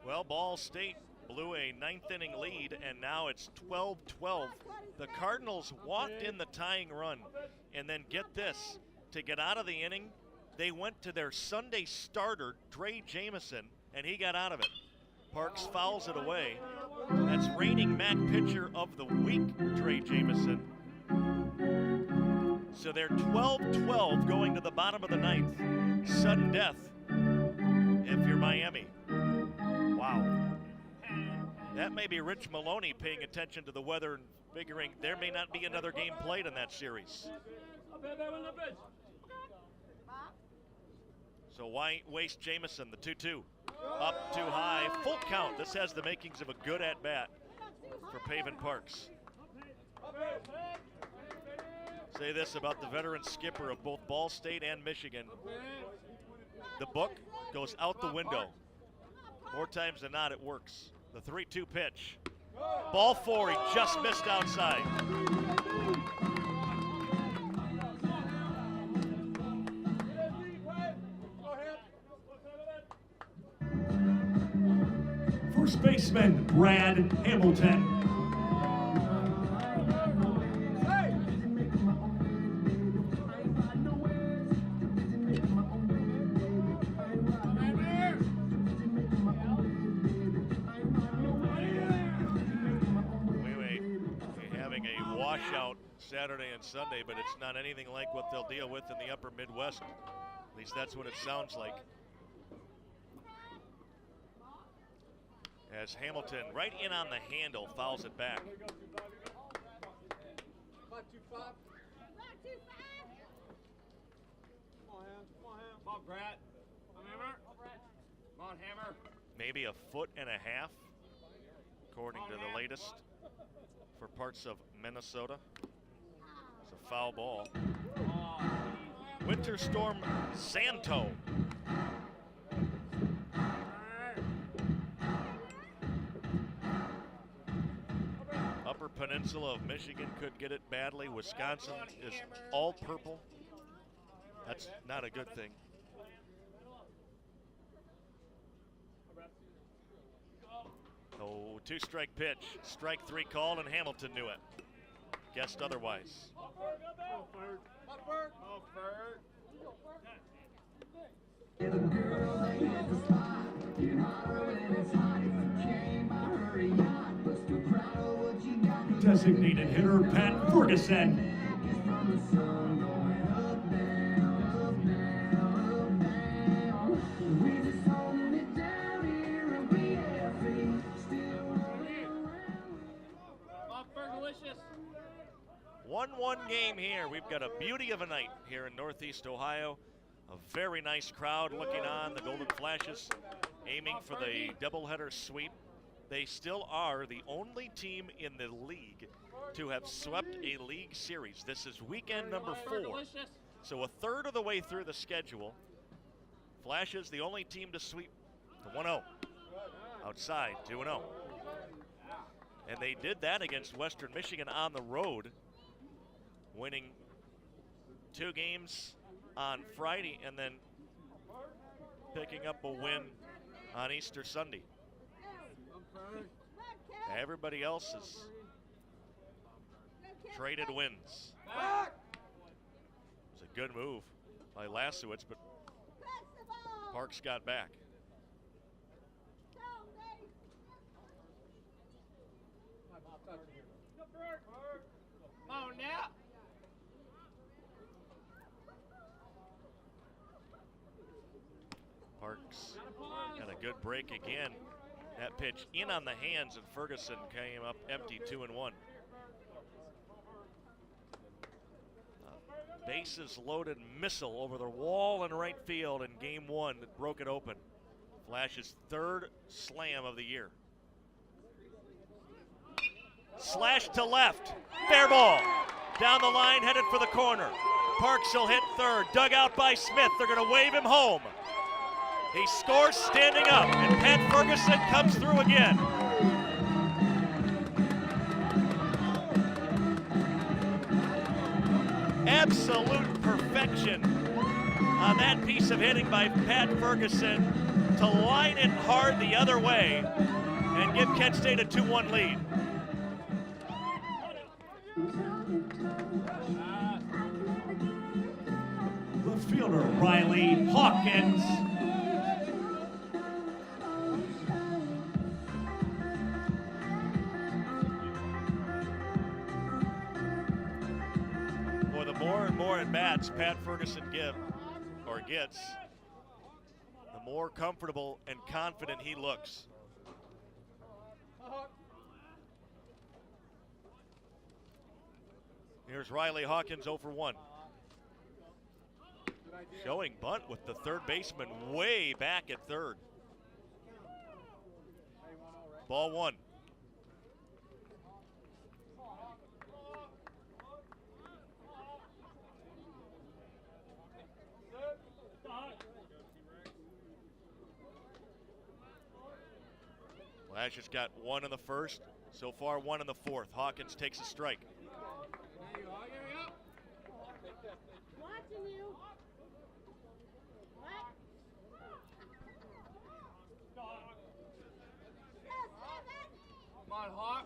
Speaker 2: Well, Ball State blew a ninth inning lead, and now it's 12-12. The Cardinals walked in the tying run, and then get this, to get out of the inning, they went to their Sunday starter, Dre Jameson, and he got out of it. Parks fouls it away. That's reigning MAC pitcher of the week, Dre Jameson. So they're 12-12 going to the bottom of the ninth. Sudden death if you're Miami. Wow. That may be Rich Maloney paying attention to the weather and figuring there may not be another game played in that series. So why waste Jameson, the 2-2? Up too high, full count. This has the makings of a good at-bat for Payman Parks. Say this about the veteran skipper of both Ball State and Michigan. The book goes out the window. More times than not, it works. The 3-2 pitch. Ball 4, he just missed outside.
Speaker 1: First baseman, Brad Hamilton.
Speaker 2: Washout Saturday and Sunday, but it's not anything like what they'll deal with in the upper Midwest. At least that's what it sounds like. As Hamilton, right in on the handle, fouls it back. Maybe a foot and a half, according to the latest, for parts of Minnesota. It's a foul ball. Winter Storm Santo. peninsula of Michigan could get it badly. Wisconsin is all purple. That's not a good thing. Oh, 2-strike pitch. Strike 3 called, and Hamilton knew it. Guessed otherwise.
Speaker 1: Designated hitter Pat Ferguson.
Speaker 5: Delicious.
Speaker 2: 1-1 game here. We've got a beauty of a night here in Northeast Ohio. A very nice crowd looking on. The Golden Flashes aiming for the doubleheader sweep. They still are the only team in the league to have swept a league series. This is weekend number 4. So a third of the way through the schedule. Flashes the only team to sweep the 1-0. Outside, 2-0. And they did that against Western Michigan on the road, winning 2 games on Friday and then picking up a win on Easter Sunday. Everybody else has traded wins. It was a good move by Lasowitz, but Parks got back.
Speaker 5: Come on now.
Speaker 2: Parks got a good break again. That pitch in on the hands, and Ferguson came up empty, 2-1. Bases loaded missile over the wall in right field in game 1 that broke it open. Flash's 3rd slam of the year. Slash to left, fair ball. Down the line, headed for the corner. Parks will hit 3rd, dug out by Smith. They're gonna wave him home. He scores standing up, and Pat Ferguson comes through again. Absolute perfection on that piece of hitting by Pat Ferguson to line it hard the other way and give Kent State a 2-1 lead.
Speaker 1: Left fielder Riley Hawkins.
Speaker 2: Boy, the more and more at bats Pat Ferguson gets, the more comfortable and confident he looks. Here's Riley Hawkins 0 for 1. Showing bunt with the third baseman way back at 3rd. Ball 1. Flash has got 1 in the 1st. So far 1 in the 4th. Hawkins takes a strike.
Speaker 7: Watching you. What?
Speaker 5: Come on, Hawk.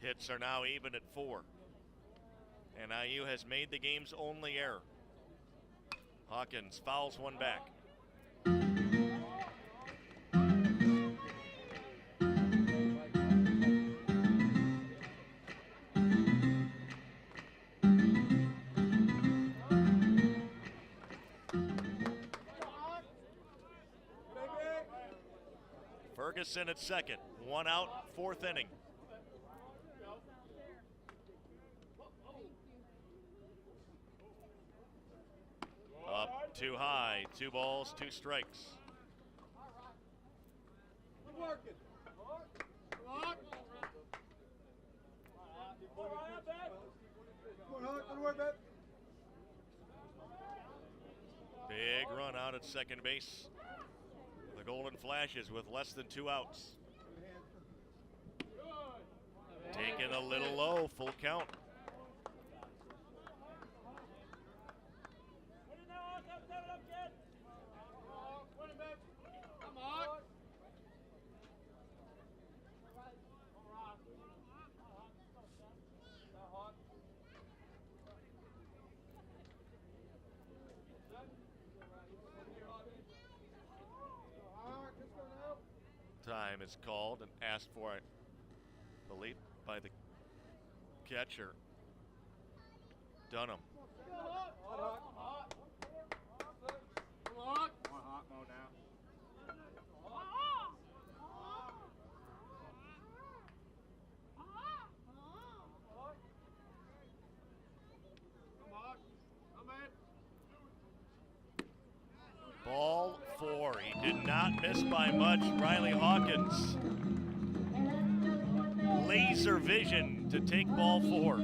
Speaker 2: Hits are now even at 4. And IU has made the game's only error. Hawkins fouls one back. Ferguson at 2nd, 1 out, 4th inning. Up too high, 2 balls, 2 strikes. Big run out at second base. The Golden Flashes with less than 2 outs. Taken a little low, full count. Time is called and asked for, I believe, by the catcher, Dunham. Ball 4. He did not miss by much. Riley Hawkins. Laser vision to take ball 4.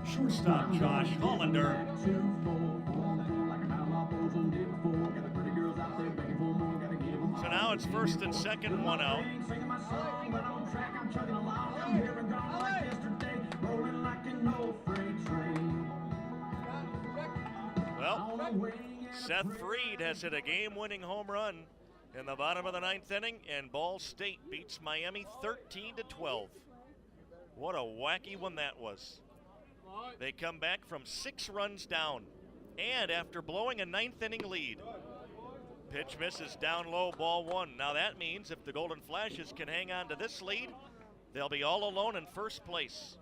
Speaker 1: Shortstop Josh Hollander.
Speaker 2: So now it's first and second, 1 out. Well, Seth Freed has hit a game-winning home run in the bottom of the 9th inning, and Ball State beats Miami 13-12. What a wacky one that was. They come back from 6 runs down, and after blowing a 9th inning lead. Pitch misses down low, ball 1. Now that means if the Golden Flashes can hang on to this lead, they'll be all alone in first place.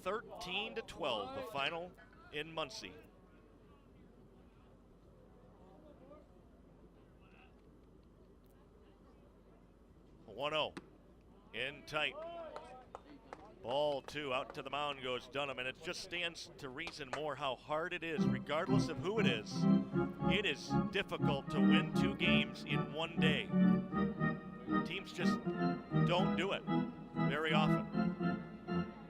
Speaker 2: (13-12), the final in Muncie. A 1-0, in tight. Ball 2, out to the mound goes Dunham, and it just stands to reason more how hard it is, regardless of who it is. It is difficult to win 2 games in 1 day. Teams just don't do it very often.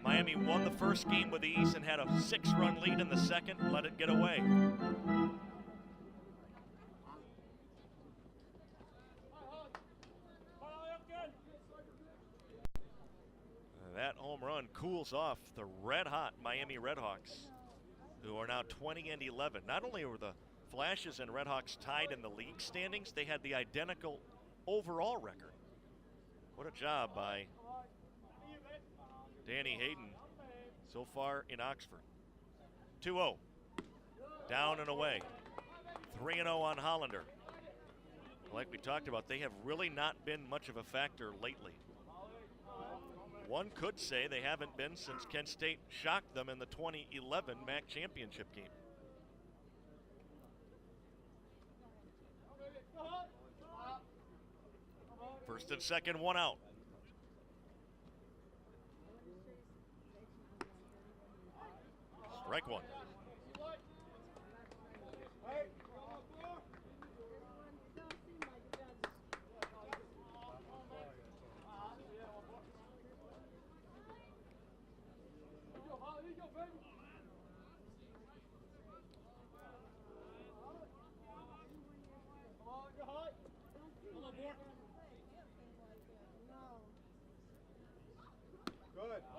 Speaker 2: Miami won the first game with ease and had a 6-run lead in the second, let it get away. That home run cools off the red-hot Miami Redhawks, who are now 20-11. Not only were the Flashes and Redhawks tied in the league standings, they had the identical overall record. What a job by Danny Hayden so far in Oxford. 2-0, down and away. 3-0 on Hollander. Like we talked about, they have really not been much of a factor lately. One could say they haven't been since Kent State shocked them in the 2011 MAC championship game. First and second, 1 out. Strike 1.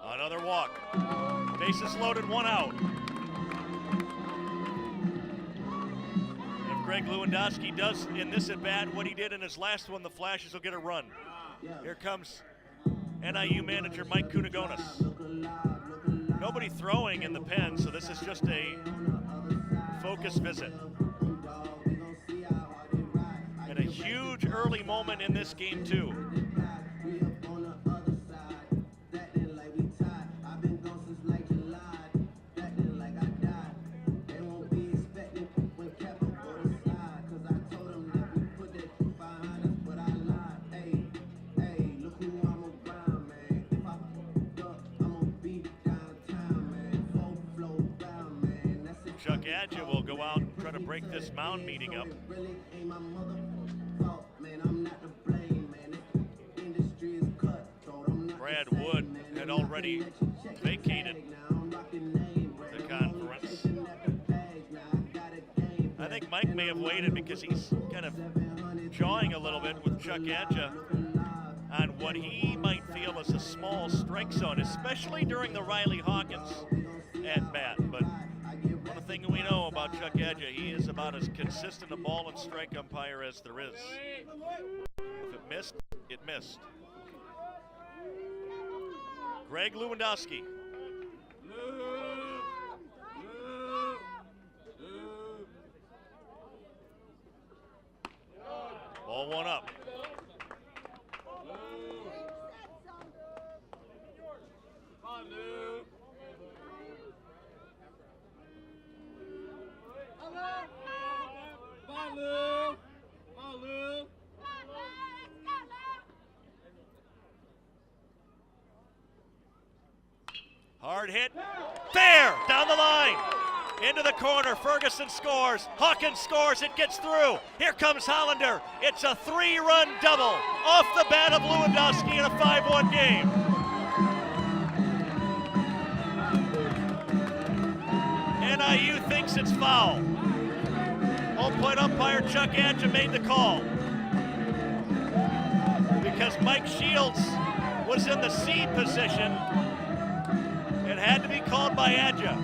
Speaker 2: Another walk. Bases loaded, 1 out. If Greg Lewandowski does in this at bat what he did in his last one, the Flashes will get a run. Here comes NIU manager Mike Kunagonis. Nobody throwing in the pen, so this is just a focus visit. And a huge early moment in this game, too. Chuck Adja will go out and try to break this mound meeting up. Brad Wood had already vacated the conference. I think Mike may have waited because he's kind of jawing a little bit with Chuck Adja on what he might feel is a small strike zone, especially during the Riley Hawkins at bat. But one thing we know about Chuck Adja, he is about as consistent a ball and strike umpire as there is. If it missed, it missed. Greg Lewandowski. Ball one up. Hard hit, fair, down the line, into the corner, Ferguson scores, Hawkins scores, it gets through, here comes Hollander, it's a 3-run double off the bat of Lewandowski in a 5-1 game. NIU thinks it's foul. Home plate umpire Chuck Adja made the call. Because Mike Shields was in the C position, it had to be called by Adja.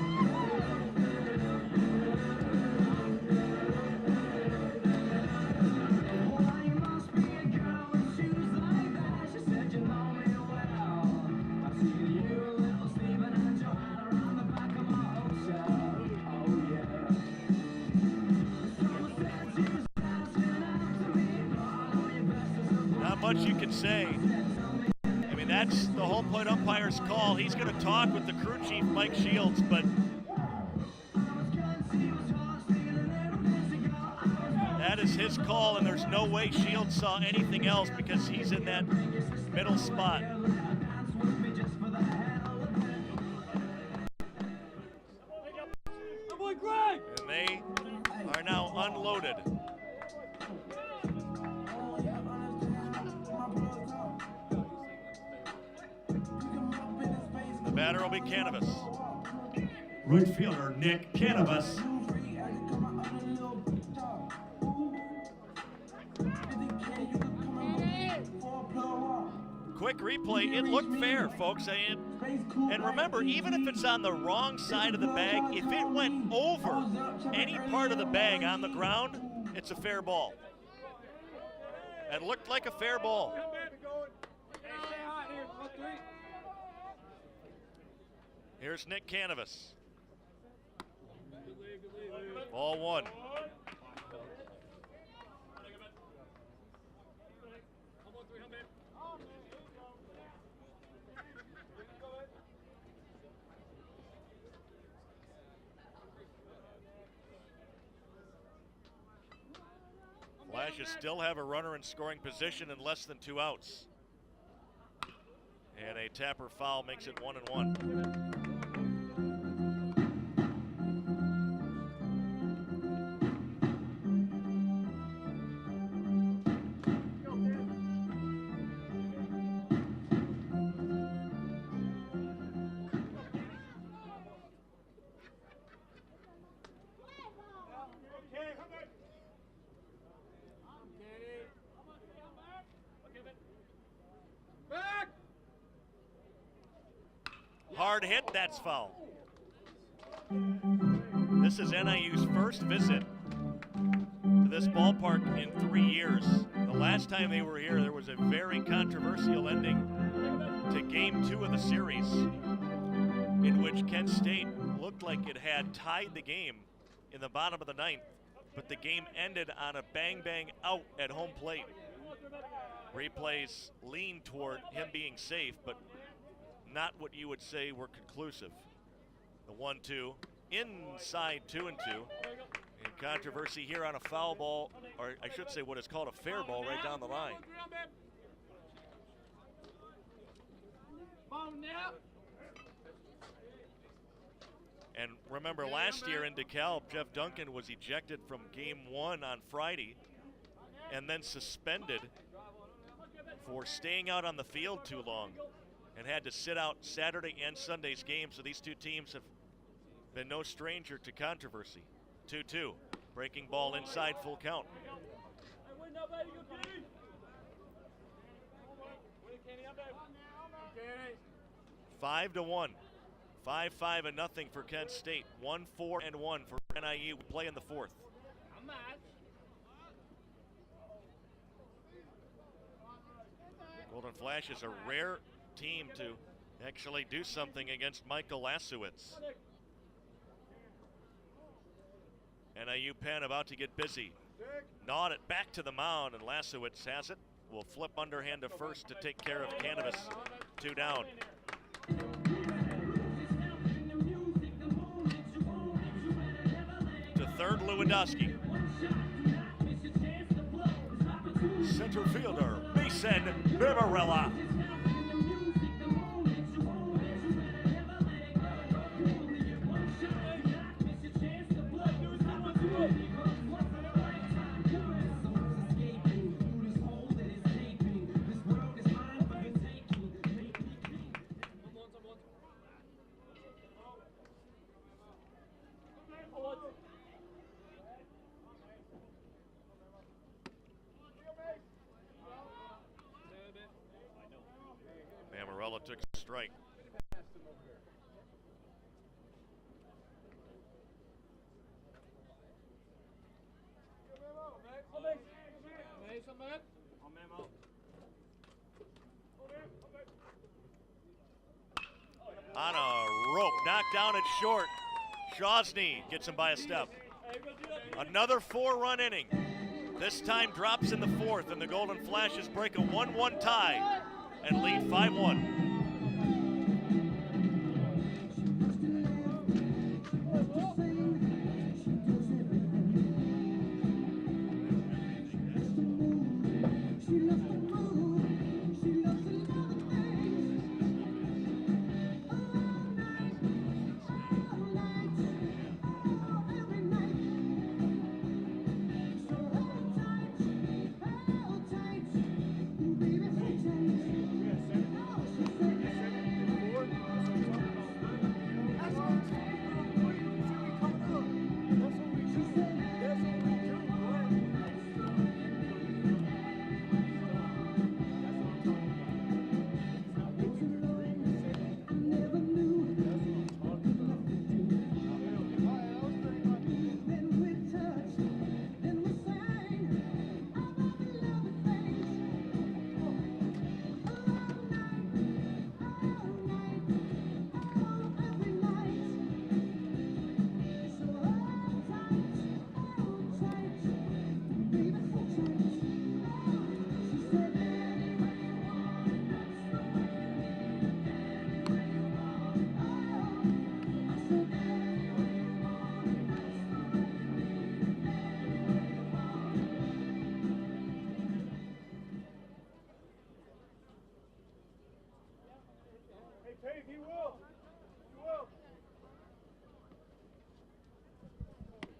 Speaker 2: Not much you can say. I mean, that's the home plate umpire's call. He's going to talk with the crew chief, Mike Shields, but that is his call, and there's no way Shields saw anything else because he's in that middle spot. And they are now unloaded. The batter will be Canavas.
Speaker 1: Right fielder Nick Canavas.
Speaker 2: Quick replay, it looked fair, folks. And remember, even if it's on the wrong side of the bag, if it went over any part of the bag on the ground, it's a fair ball. It looked like a fair ball. Here's Nick Canavas. Ball one. Flashes still have a runner in scoring position and less than 2 outs. And a Tapper foul makes it 1-1. Hard hit, that's foul. This is NIU's first visit to this ballpark in 3 years. The last time they were here, there was a very controversial ending to Game 2 of the series, in which Kent State looked like it had tied the game in the bottom of the 9th, but the game ended on a bang-bang out at home plate. Replays lean toward him being safe, but not what you would say were conclusive. The 1-2, inside 2-2. And controversy here on a foul ball, or I should say what is called a fair ball right down the line. And remember, last year in DeKalb, Jeff Duncan was ejected from Game 1 on Friday and then suspended for staying out on the field too long. and had to sit out Saturday and Sunday's games, so these two teams have been no stranger to controversy. 2-2, breaking ball inside, full count. 5-1. 5-5-0 for Kent State. 1-4-1 for NIU. We play in the fourth. Golden Flash is a rare team to actually do something against Michael Lasowitz. NIU Penn about to get busy. Gnawed it back to the mound, and Lasowitz has it. Will flip underhand to first to take care of Cannabis. 2 down. To third, Lewandowski. Center fielder, Mason Vivarella. Mamarella took a strike. On a rope, knocked down at short. Shawnee gets him by a step. Another 4-run inning. This time drops in the fourth, and the Golden Flashes break a 1-1 tie and lead 5-1.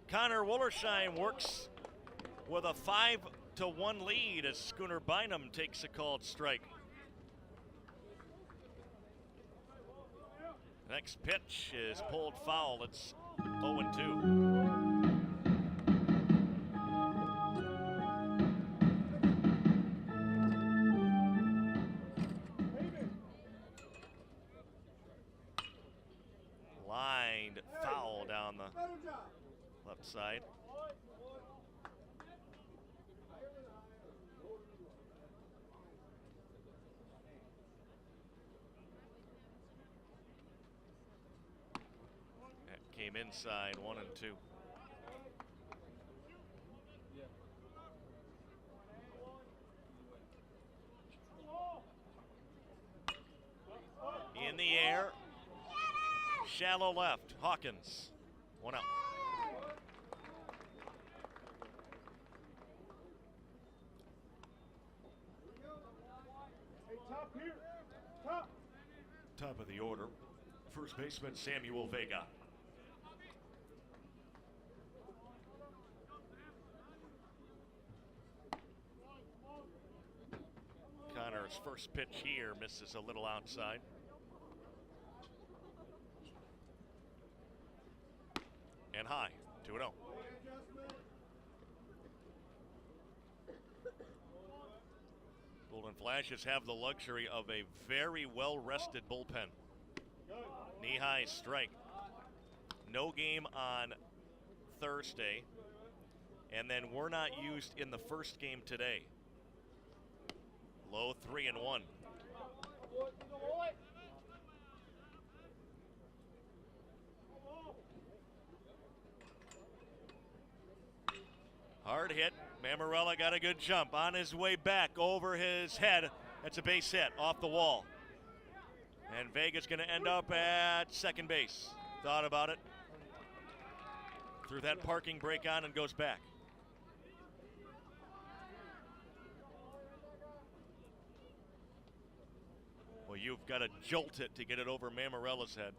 Speaker 2: Connor Wollersheim works with a 5-1 lead as Schooner Bynum takes a called strike. Next pitch is pulled foul. It's 0-2. Lined foul down the left side. That came inside, 1-2. In the air, shallow left, Hawkins, 1 out. Top of the order, first baseman Samuel Vega. Connor His first pitch here misses a little outside. And high, 2-0. Golden Flashes have the luxury of a very well-rested bullpen. Knee-high strike. No game on Thursday, and then we're not used in the first game today. Low 3-1. Hard hit. Mammarella got a good jump on his way back over his head. That's a base hit off the wall. And Vega's going to end up at second base. Thought about it. Threw that parking brake on and goes back. Well, you've got to jolt it to get it over Mammarella's head.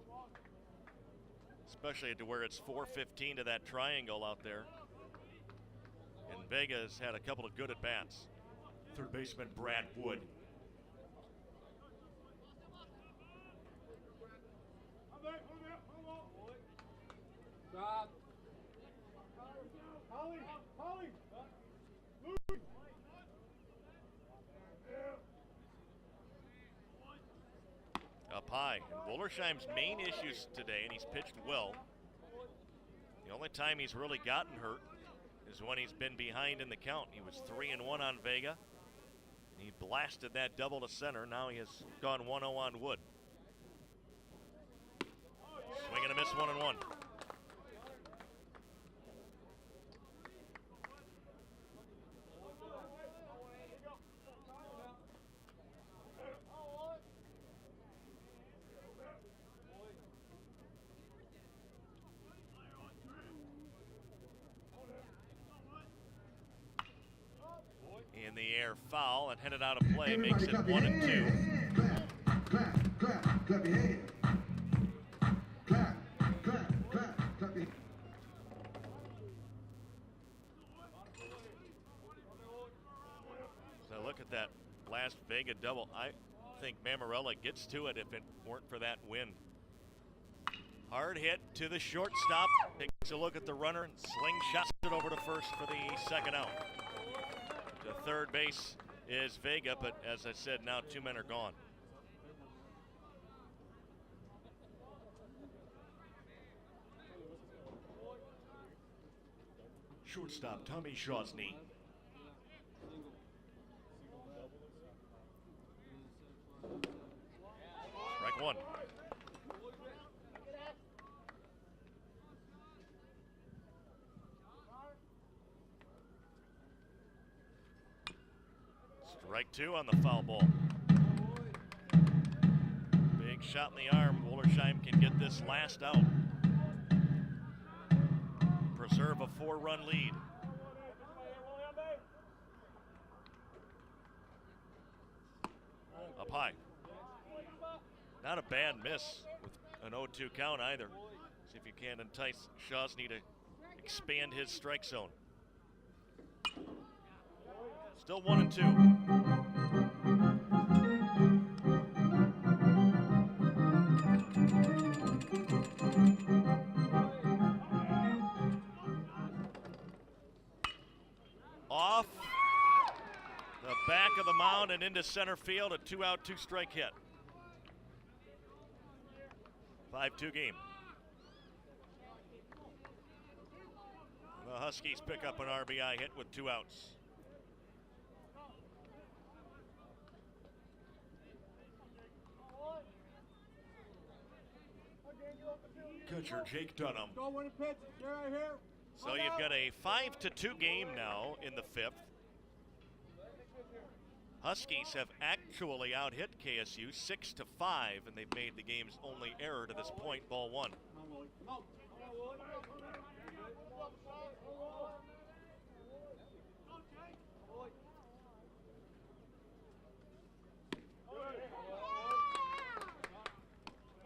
Speaker 2: Especially to where it's 415 to that triangle out there. And Vega's had a couple of good at-bats. Third baseman Brad Wood.
Speaker 5: Stop.
Speaker 2: Up high. And Wollersheim's main issues today, and he's pitched well. The only time he's really gotten hurt is when he's been behind in the count. He was 3-1 on Vega. He blasted that double to center. Now he has gone 1-0 on Wood. Swing and a miss, 1-1. In the air, foul, and headed out of play. Makes it 1-2.
Speaker 3: Clap, clap, clap, clap your hands. Clap, clap, clap, clap your
Speaker 2: So look at that last Vega double. I think Mammarella gets to it if it weren't for that wind. Hard hit to the shortstop. Takes a look at the runner and slingshots it over to first for the second out. To third base is Vega, but as I said, now two men are gone. Shortstop Tommy Shosny. Strike one. Strike two on the foul ball. Big shot in the arm. Wollersheim can get this last out. Preserve a 4-run lead. Up high. Not a bad miss with an 0-2 count either. See if you can entice Shosny to expand his strike zone. Still 1-2. Off the back of the mound and into center field, a 2-out, 2-strike hit. 5-2 game. The Huskies pick up an RBI hit with 2 outs. Catcher Jake Dunham. So you've got a 5-2 game now in the 5th. Huskies have actually out-hit KSU 6-5, and they've made the game's only error to this point, ball one.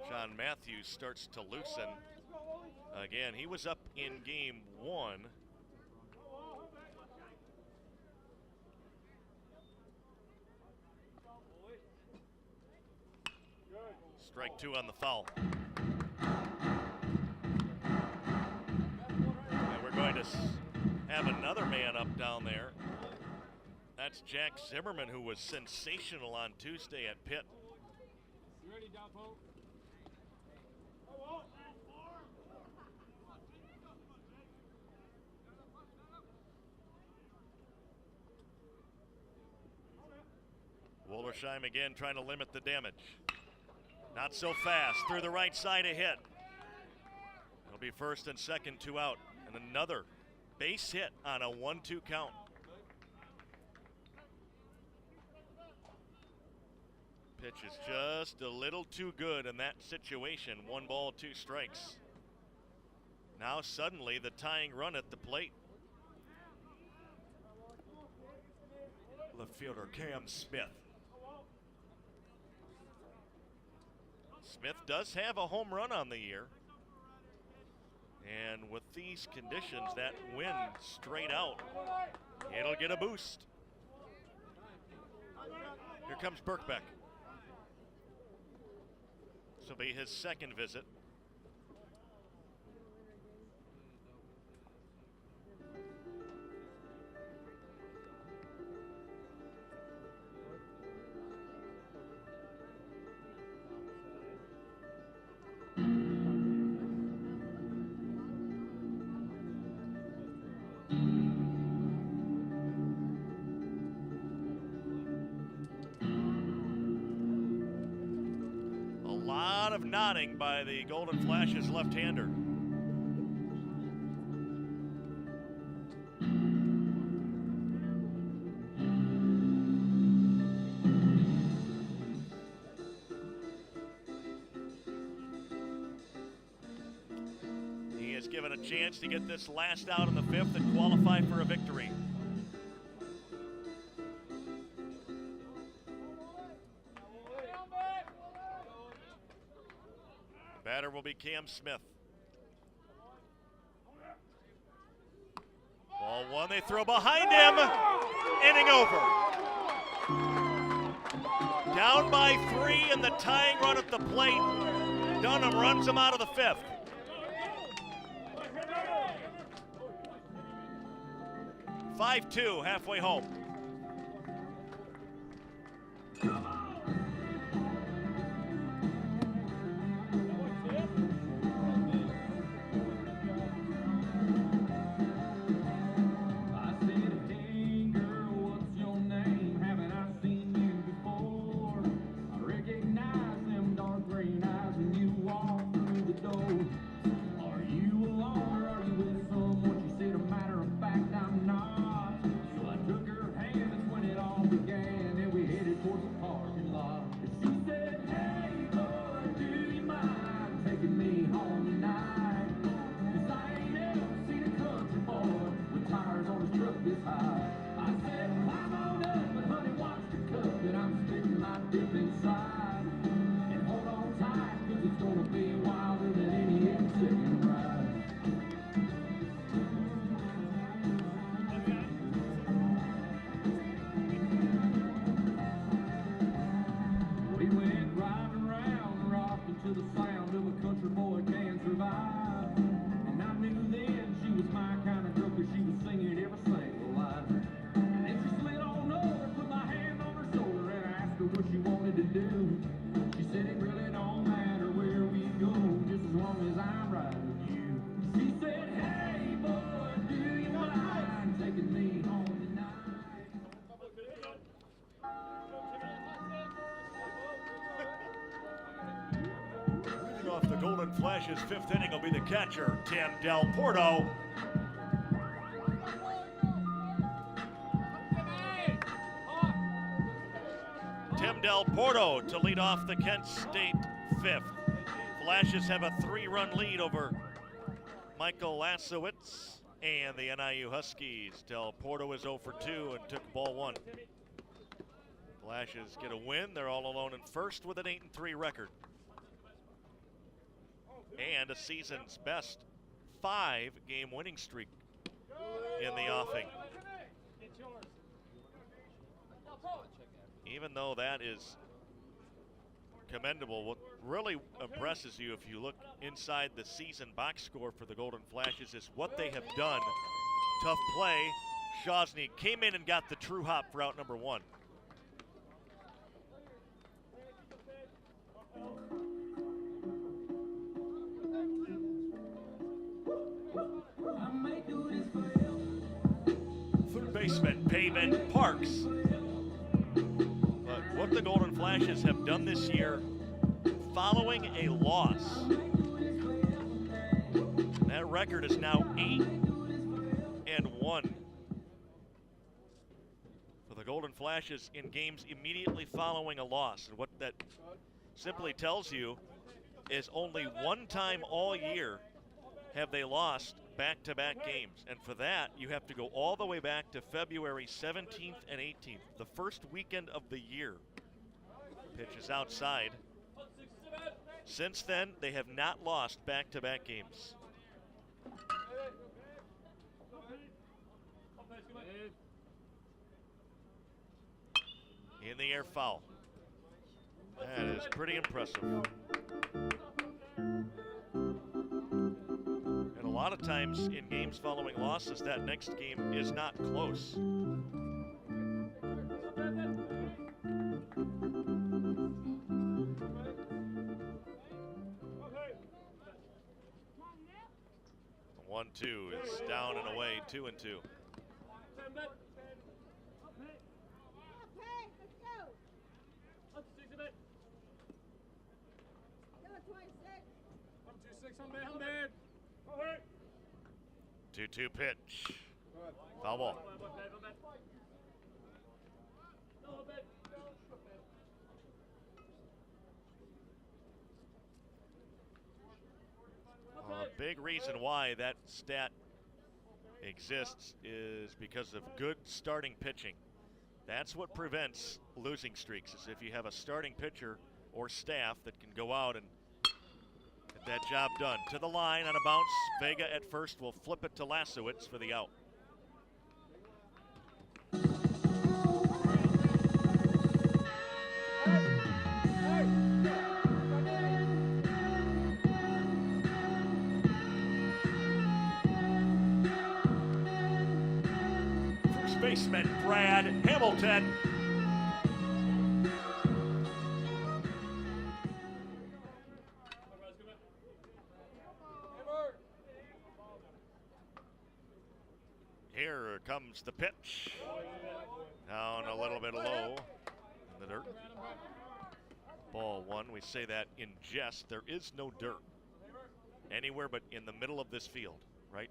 Speaker 2: John Matthews starts to loosen. Again, he was up in game 1. Strike two on the foul. And we're going to have another man up down there. That's Jack Zimmerman, who was sensational on Tuesday at Pitt.
Speaker 5: You ready, Dalpo?
Speaker 2: Wollersheim again trying to limit the damage. Not so fast. Through the right side, a hit. It'll be first and second, 2 out. And another base hit on a 1-2 count. Pitch is just a little too good in that situation. 1 ball, 2 strikes. Now suddenly the tying run at the plate. Left fielder Cam Smith. Smith does have a home run on the year. And with these conditions, that wind straight out, it'll get a boost. Here comes Birkbeck. This will be his second visit. Of nodding by the Golden Flashes left-hander. He is given a chance to get this last out in the 5th and qualify for a victory. Batter will be Cam Smith. Ball 1, they throw behind him. Inning over. Down by 3 in the tying run at the plate. Dunham runs him out of the 5th. "5-2, halfway home. Off the Golden Flashes 5th inning will be the catcher, Tim Del Porto. Tim Del Porto to lead off the Kent State 5th. Flashes have a 3-run lead over Michael Lasowitz and the NIU Huskies. Del Porto is 0 for 2 and took ball 1. Flashes get a win. They're all alone in first with an 8-3 record. And a season's best 5-game winning streak in the offing. Even though that is commendable, really impresses you if you look inside the season box score for the Golden Flashes is what they have done. Tough play. Shawnee came in and got the true hop for out number 1. Third baseman, Pavin Parks. But what the Golden Flashes have done this year following a loss, that record is now 8-1 for the Golden Flashes in games immediately following a loss. And what that simply tells you is only one time all year have they lost back-to-back games. And for that, you have to go all the way back to February 17th and 18th, the first weekend of the year. Pitch is outside. Since then, they have not lost back-to-back games. In the air foul. That is pretty impressive. And a lot of times in games following losses, that next game is not close. The 1-2 is down and away, 2-2.
Speaker 7: Okay, let's go. Go 26.
Speaker 2: 2-2 pitch. Foul ball. A big reason why that stat exists is because of good starting pitching. That's what prevents losing streaks, is if you have a starting pitcher or staff that can go out and get that job done. To the line on a bounce. Vega at first will flip it to Lasowitz for the out. First baseman Brad Hamilton. Here comes the pitch. Down a little bit low in the dirt. Ball 1. We say that in jest. There is no dirt anywhere but in the middle of this field, right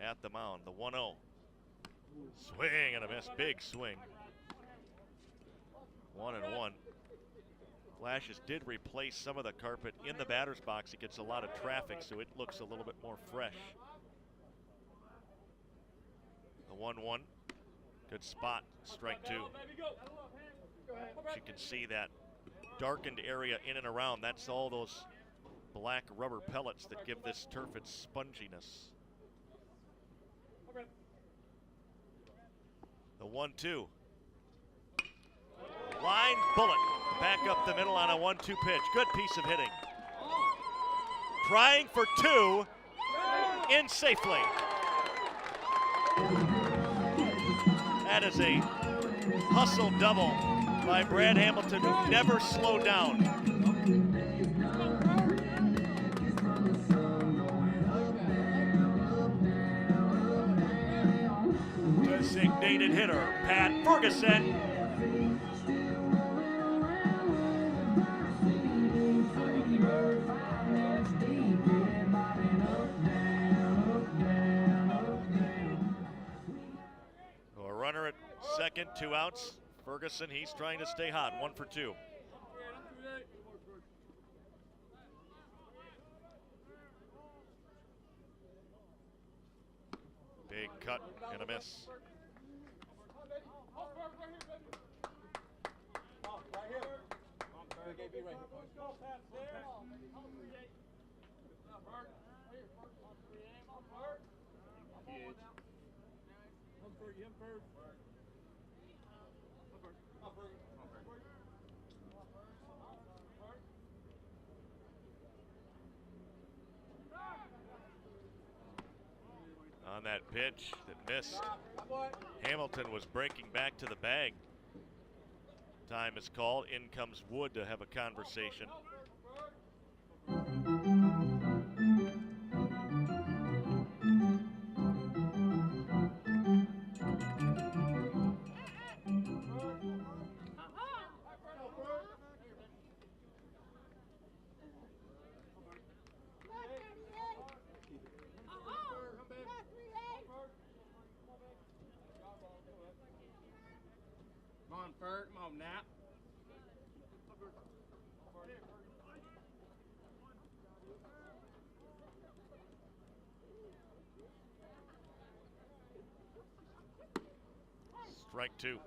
Speaker 2: at the mound. The 1-0. Swing and a miss. Big swing. 1-1. Flashes did replace some of the carpet in the batter's box. It gets a lot of traffic, so it looks a little bit more fresh. The 1-1. Good spot. Strike 2. As you can see, that darkened area in and around, that's all those black rubber pellets that give this turf its sponginess. The 1-2. Line bullet. Back up the middle on a 1-2 pitch. Good piece of hitting. Trying for 2. In safely. That is a hustle double by Brad Hamilton, who never slowed down. Designated hitter, Pat Ferguson. A runner at second, 2 outs. Ferguson, he's trying to stay hot, 1 for 2. Big cut and a miss. on that pitch that missed. Hamilton was breaking back to the bag. Time is called. In comes Wood to have a conversation.
Speaker 6: Come on, Ferg. Come on, Nap.
Speaker 2: Strike two.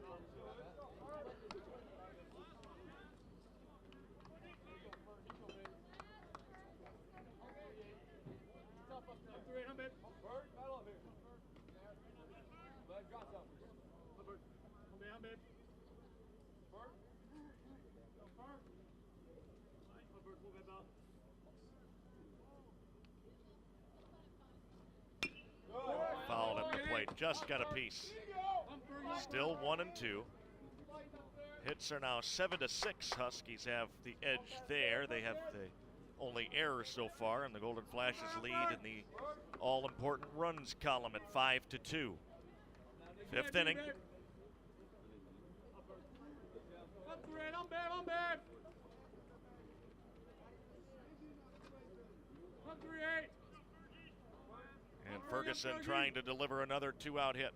Speaker 2: Fouled at the plate, just got a piece. Still 1-2. Hits are now 7-6. Huskies have the edge there. They have the only error so far, and the Golden Flashes lead in the all-important runs column at 5-2. Fifth inning. And Ferguson trying to deliver another two-out hit.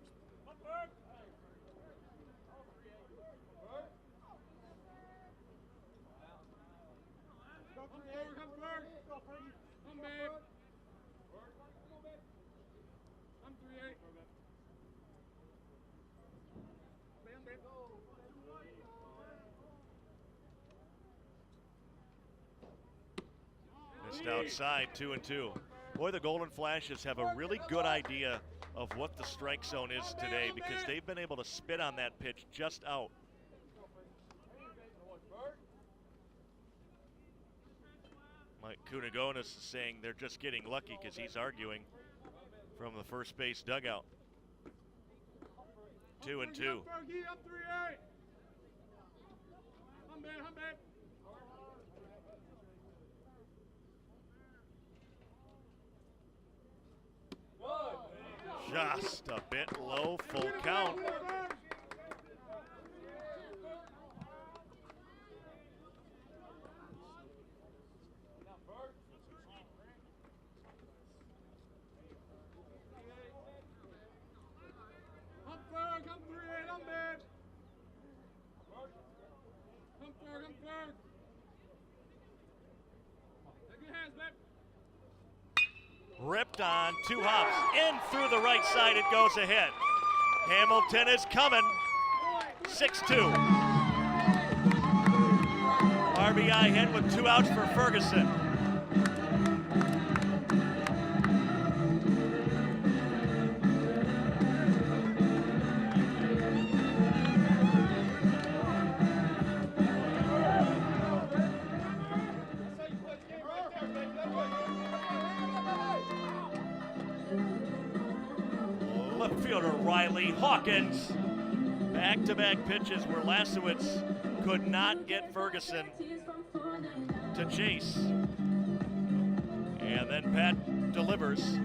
Speaker 2: Missed outside, 2-2. Boy, the Golden Flashes have a really good idea of what the strike zone is today because they've been able to spit on that pitch just out. Mike Kunagonis is saying they're just getting lucky because he's arguing from the first base dugout. 2-2. Just a bit low, full count. Ripped on, two hops, in through the right side, it goes ahead. Hamilton is coming, 6-2. RBI hit with 2 outs for Ferguson. Left fielder Riley Hawkins. Back-to-back pitches where Lasowitz could not get Ferguson to chase. And then Pat delivers.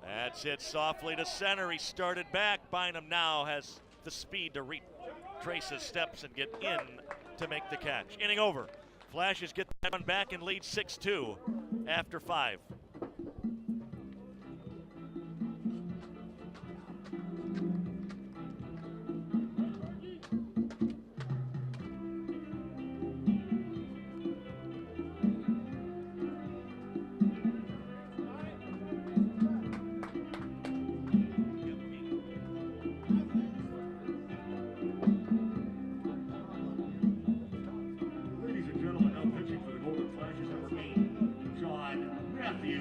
Speaker 2: That's hit softly to center. He started back. Bynum now has the speed to retrace his steps and get in to make the catch. Inning over. Flashes get that one back and lead 6-2 after 5.
Speaker 1: Ladies and gentlemen, now pitching for the Golden Flashes, number 8, John Matthews.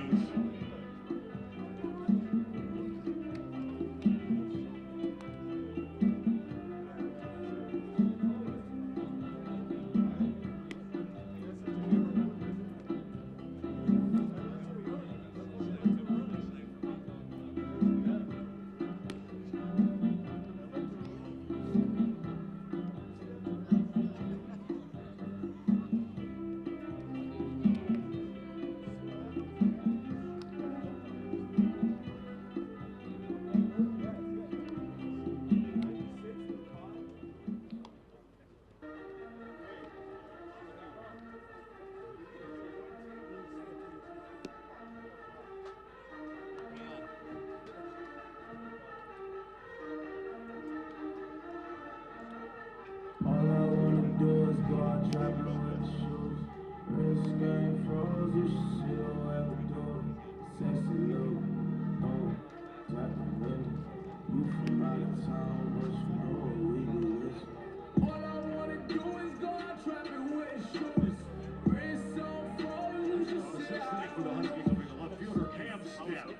Speaker 1: For the Huskies will be the left fielder, Cam Smith.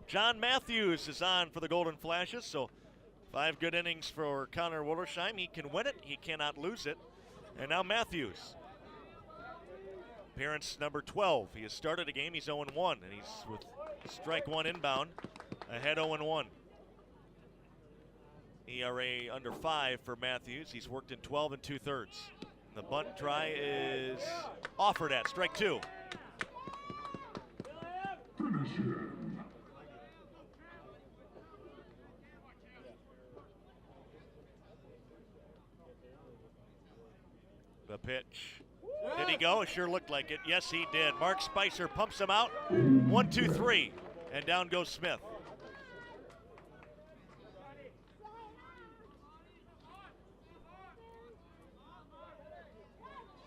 Speaker 2: John Matthews is on for the Golden Flashes, so 5 good innings for Connor Wollersheim. He can win it, he cannot lose it. And now Matthews. Appearance number 12. He has started a game, he's 0-1, and he's with strike one inbound, ahead 0-1. ERA under 5 for Matthews. He's worked in 12 2/3. The bunt try is offered at strike 2.
Speaker 1: Finish him.
Speaker 2: The pitch. Did he go? It sure looked like it. Yes, he did. Mark Spicer pumps him out. 1, 2, 3. And down goes Smith.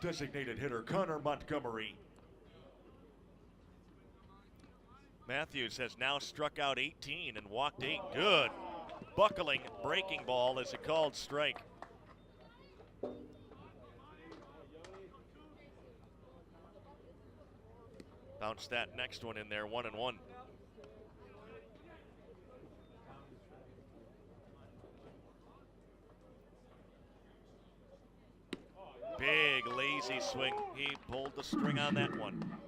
Speaker 2: Designated hitter Connor Montgomery. Matthews has now struck out 18 and walked 8. Good. Buckling breaking ball is a called strike. Bounce that next one in there, 1-1. Big lazy swing. He pulled the string on that one.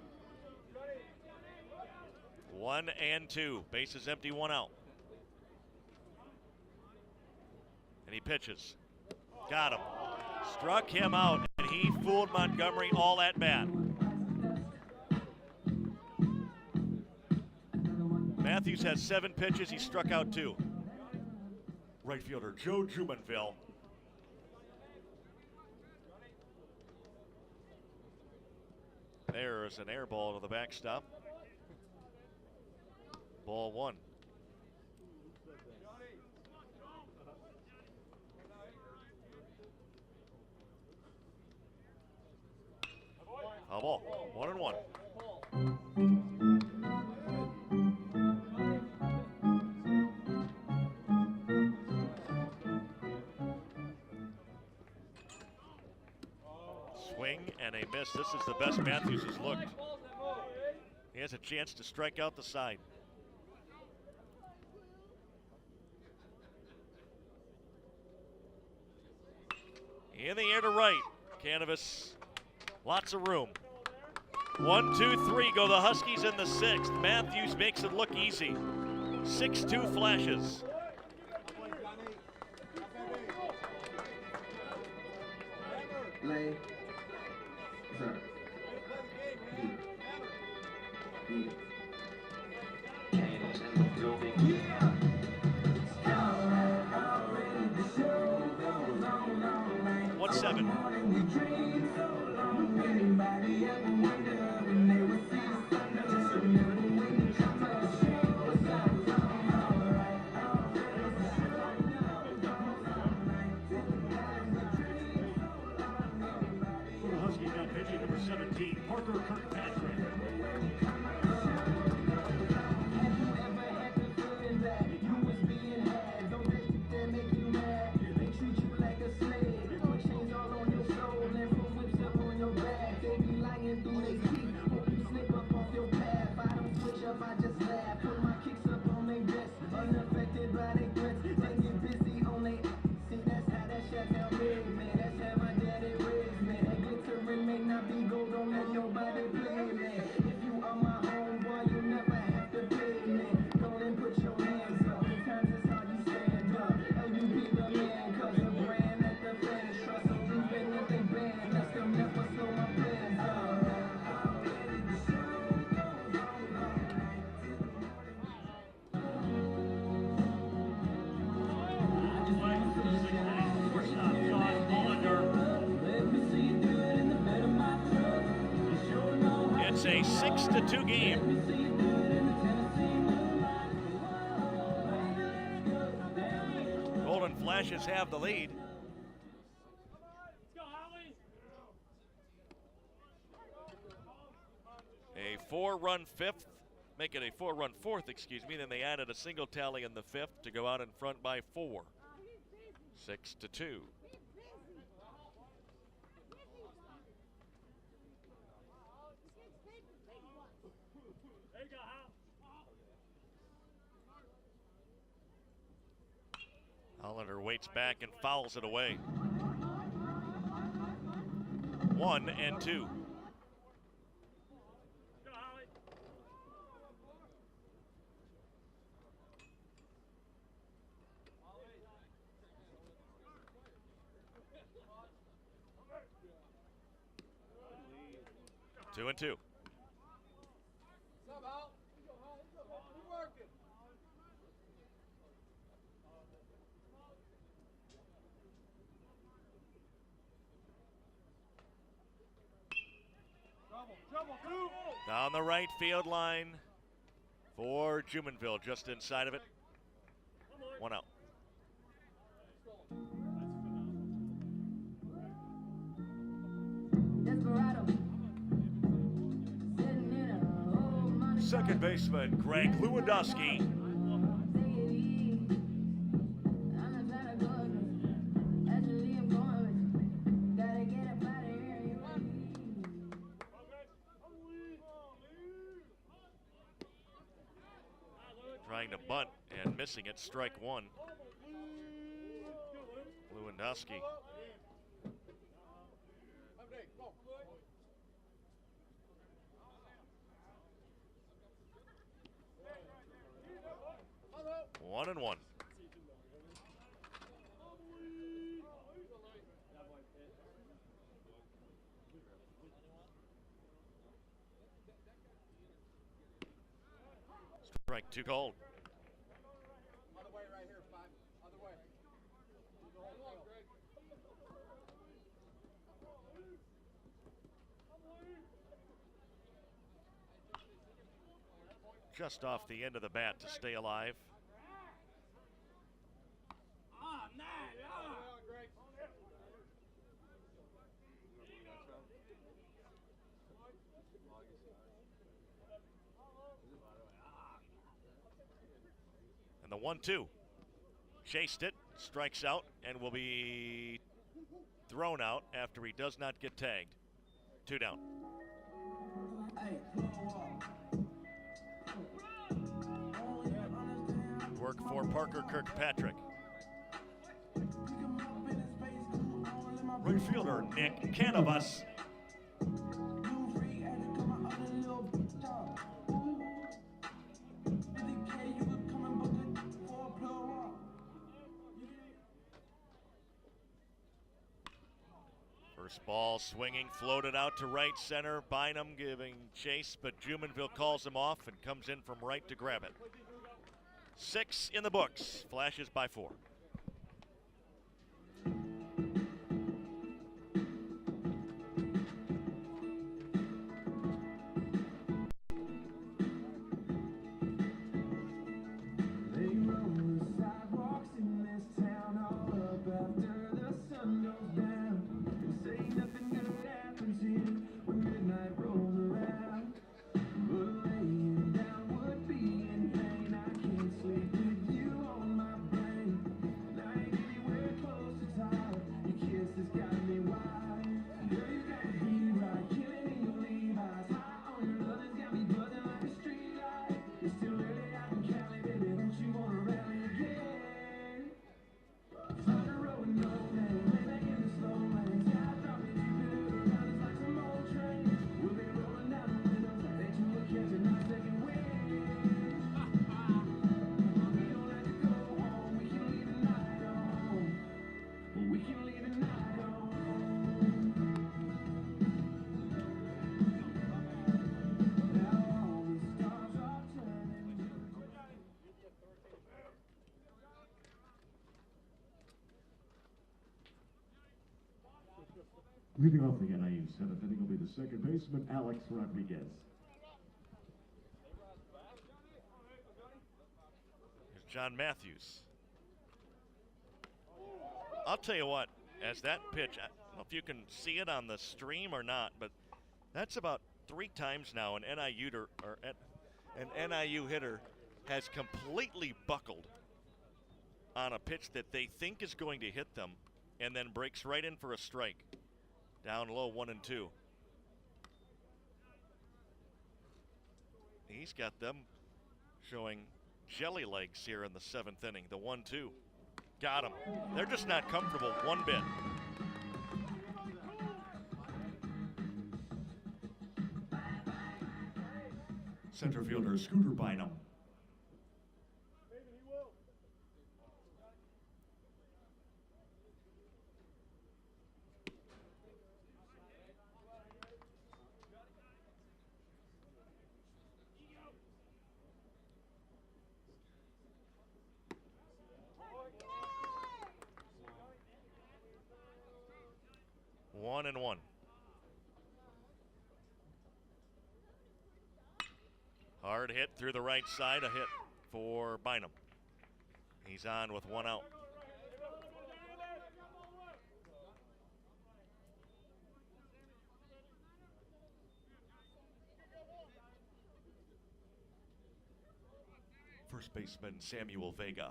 Speaker 2: 1 and 2. Bases empty, 1 out. And he pitches. Got him. Struck him out, and he fooled Montgomery all at bat. Matthews has 7 pitches. He struck out 2.
Speaker 1: Right fielder Joe Jumonville.
Speaker 2: There's an air ball to the backstop. Ball 1. A ball. 1-1. Swing and a miss. This is the best Matthews has looked. He has a chance to strike out the side. In the air to right. Canvas. Lots of room. 1, 2, 3 go the Huskies in the 6th. Matthews makes it look easy. 6-2 Flashes.
Speaker 3: Lay. Sir.
Speaker 2: One 7.
Speaker 1: For the Huskies now pitching number 17, Parker Kirkpatrick.
Speaker 2: It's a 6-2 game. Golden Flashes have the lead. 4-run fifth, make it a 4-run fourth, excuse me. Then they added a single tally in the fifth to go out in front by 4. 6-2. Hollander waits back and fouls it away. 1-2. Two and two. Down the right field line for Jumonville, just inside of it. 1 out. Second baseman Greg Lewandowski. Trying to bunt and missing it, strike one. Lewandowski. One and one. Strike two called.
Speaker 8: Other way right here, 5. Other way.
Speaker 2: Just off the end of the bat to stay alive. And the 1-2. Chased it, strikes out, and will be thrown out after he does not get tagged. 2 down. Work for Parker Kirkpatrick. Right fielder Nick Canavas. First ball swinging, floated out to right center. Bynum giving chase, but Jumonville calls him off and comes in from right to grab it. 6 in the books, flashes by 4.
Speaker 1: Leading off the NIU seventh inning will be the second baseman, Alex Rodriguez.
Speaker 2: Here's John Matthews. I'll tell you what, as that pitch, I don't know if you can see it on the stream or not, but that's about 3 times now an NIU hitter has completely buckled on a pitch that they think is going to hit them and then breaks right in for a strike. Down low, 1-2. He's got them showing jelly legs here in the 7th inning. The 1-2. Got him. They're just not comfortable one bit.
Speaker 1: Center fielder Scooter Bynum.
Speaker 2: One and one. Hard hit through the right side, a hit for Bynum. He's on with 1 out.
Speaker 1: First baseman Samuel Vega.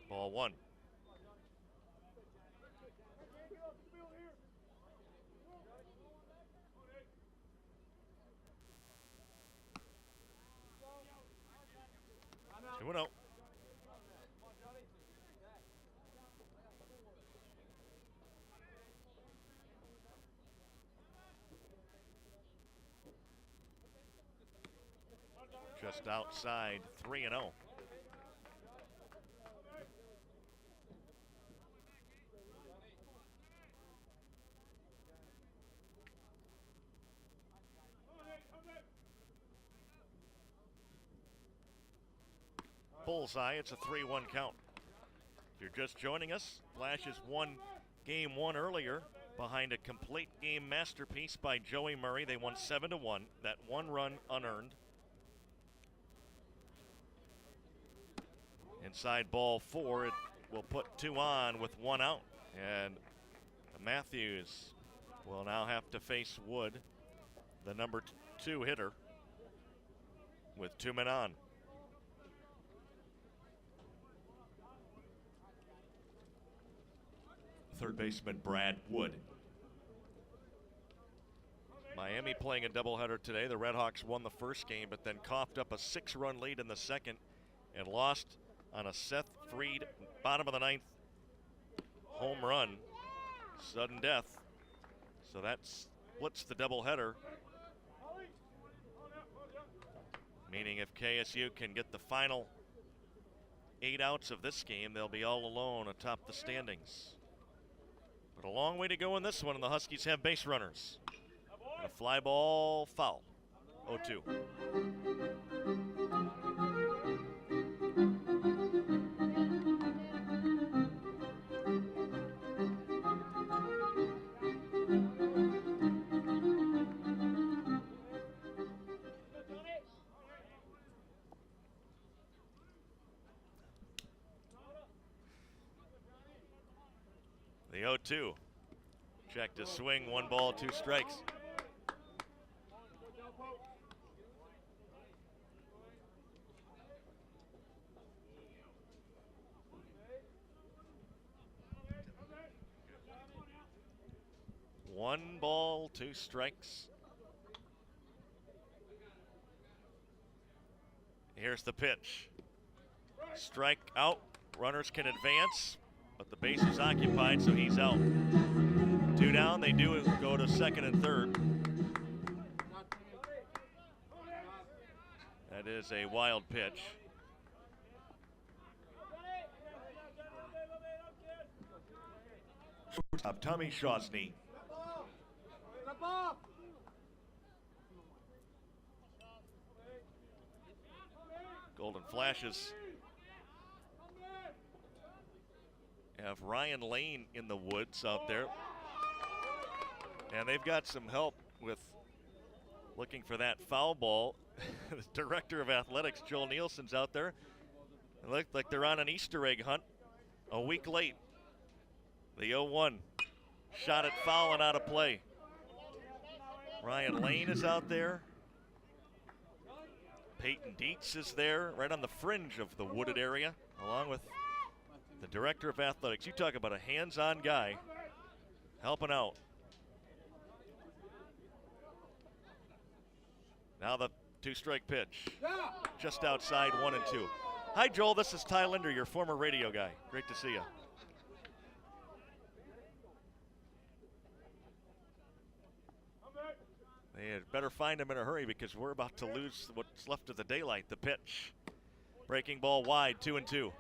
Speaker 2: Ball 1. Two and 0. Just outside, 3-0. Bullseye, it's a 3-1 count. If you're just joining us, Flashes won game 1 earlier behind a complete game masterpiece by Joey Murray. They won 7-1, that 1 run unearned. Inside ball 4, it will put 2 on with 1 out. And Matthews will now have to face Wood, the number 2 hitter, with 2 men on.
Speaker 1: Third baseman Brad Wood.
Speaker 2: Miami playing a doubleheader today. The Redhawks won the first game, but then coughed up a 6-run lead in the second and lost on a Seth Freed bottom of the 9th home run, sudden death. So that splits the doubleheader, meaning if KSU can get the final 8 outs of this game, they'll be all alone atop the standings. But a long way to go in this one, and the Huskies have base runners. And a fly ball foul. 0-2. The 0-2. Check to swing, 1 ball, 2 strikes. One ball, 2 strikes. Here's the pitch. Strike out. Runners can advance, but the base is occupied, so he's out. 2 down. They do go to second and third. That is a wild pitch.
Speaker 1: Shortstop Tommy Shosny.
Speaker 2: Golden Flashes have Ryan Lane in the woods out there. And they've got some help with looking for that foul ball. The director of athletics, Joel Nielsen's out there. It looked like they're on an Easter egg hunt. A week late. The 0-1. Shot at foul and out of play. Ryan Lane is out there. Peyton Dietz is there, right on the fringe of the wooded area, along with the director of athletics. You talk about a hands-on guy helping out. Now the two-strike pitch, just outside 1-2. Hi, Joel. This is Ty Linder, your former radio guy. Great to see you. They had better find him in a hurry because we're about to lose what's left of the daylight. The pitch. Breaking ball wide, 2-2.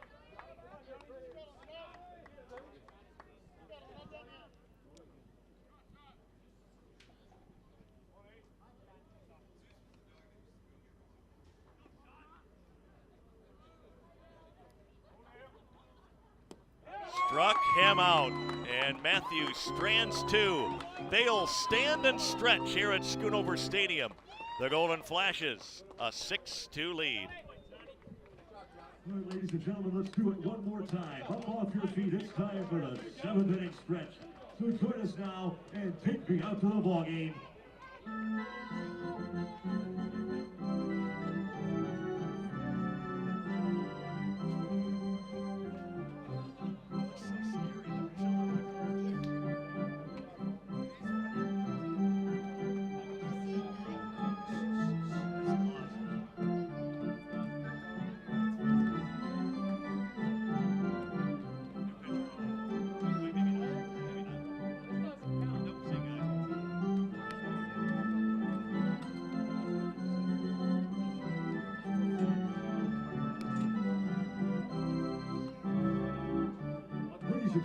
Speaker 2: Struck him out, and Matthews strands two. They'll stand and stretch here at Schoonover Stadium. The Golden Flashes, a 6-2 lead.
Speaker 1: All right, ladies and gentlemen, let's do it one more time. Up off your feet, it's time for the 7th inning stretch. So join us now and take me out to the ball game.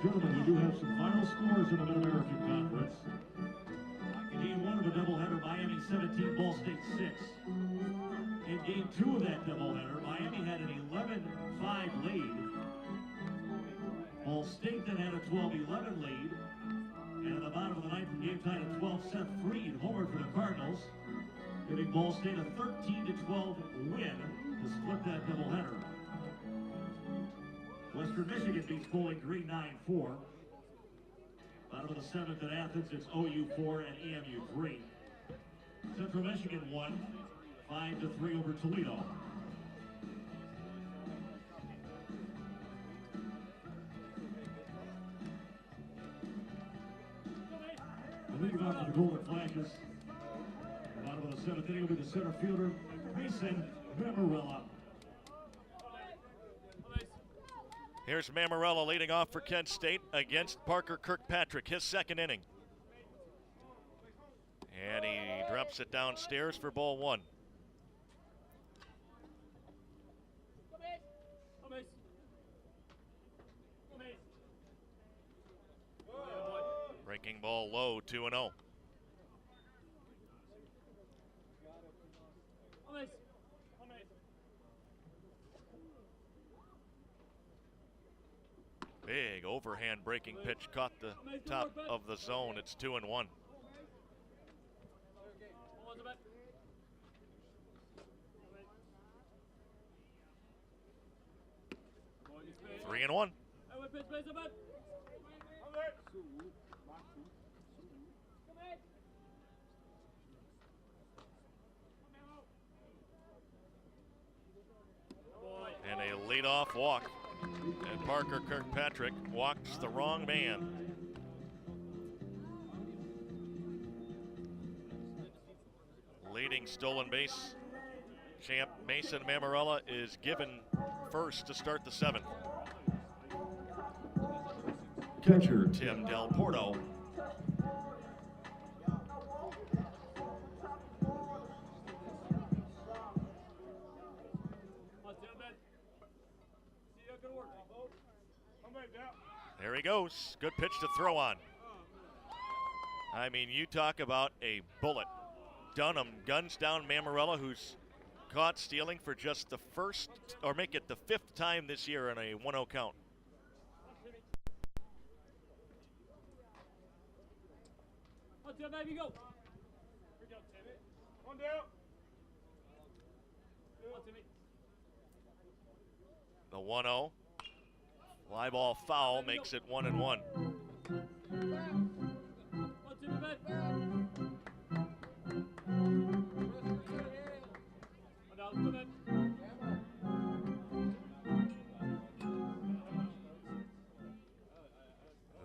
Speaker 1: Gentlemen, we do have some final scores in the Mid-American Conference. In Game 1 of the doubleheader, Miami 17, Ball State 6. In Game 2 of that doubleheader, Miami had an 11-5 lead. Ball State then had a 12-11 lead. And at the bottom of the ninth, game tied at 12, Seth Freed homered for the Cardinals, giving Ball State a 13-12 win to split that doubleheader. Western Michigan beats Bowling Green 9-4. Bottom of the 7th at Athens, it's OU 4 and EMU 3. Central Michigan won 5-3 over Toledo. The leading off for the Golden Flashes. Bottom of the 7th inning will be the center fielder, Mason Mamarella.
Speaker 2: Here's Mamarella leading off for Kent State against Parker Kirkpatrick, his second inning. And he drops it downstairs for ball one. Breaking ball low, 2-0. Big overhand breaking pitch caught the top of the zone. It's 2-1. 3-1. And a leadoff walk. And Parker Kirkpatrick walks the wrong man. Leading stolen base champ Mason Mamarella is given first to start the 7th. Catcher Tim Del Porto. There he goes. Good pitch to throw on. I mean, you talk about a bullet. Dunham guns down Mamarella, who's caught stealing for just the first, or make it the 5th time this year in a 1-0 count. The 1-0. Fly ball foul makes it 1-1.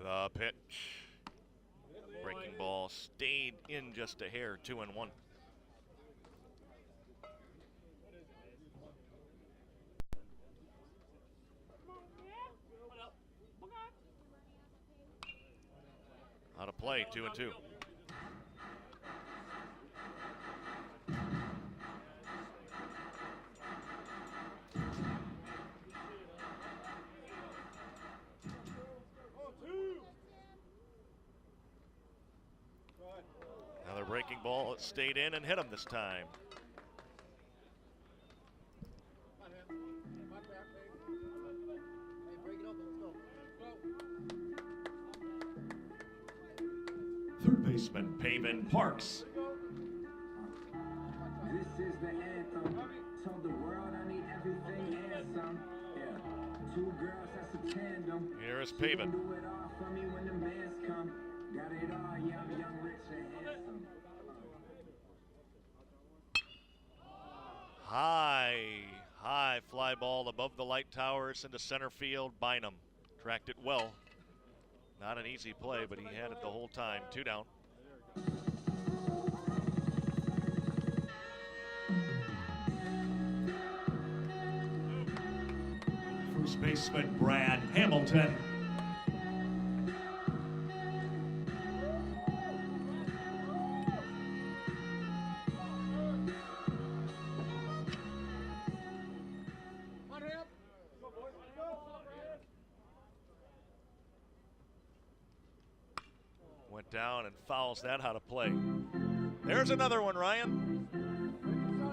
Speaker 2: The pitch. Breaking ball stayed in just a hair, 2-1. Out of play, 2-2. Another breaking ball, it stayed in and hit him this time.
Speaker 1: Third baseman, Pavin Parks.
Speaker 6: This is the anthem. Told the world I need everything and some. Yeah. Two girls, that's a tandem.
Speaker 2: Here is
Speaker 6: She
Speaker 2: Pavin.
Speaker 6: gon' do it all for me when the mans come. Got it all, yeah, I'm young, rich, and handsome.
Speaker 2: High fly ball above the light towers into center field. Bynum tracked it well. Not an easy play, but he had it the whole time. 2 down.
Speaker 1: First baseman, Brad Hamilton.
Speaker 2: Went down and fouls that out of play. There's another one, Ryan.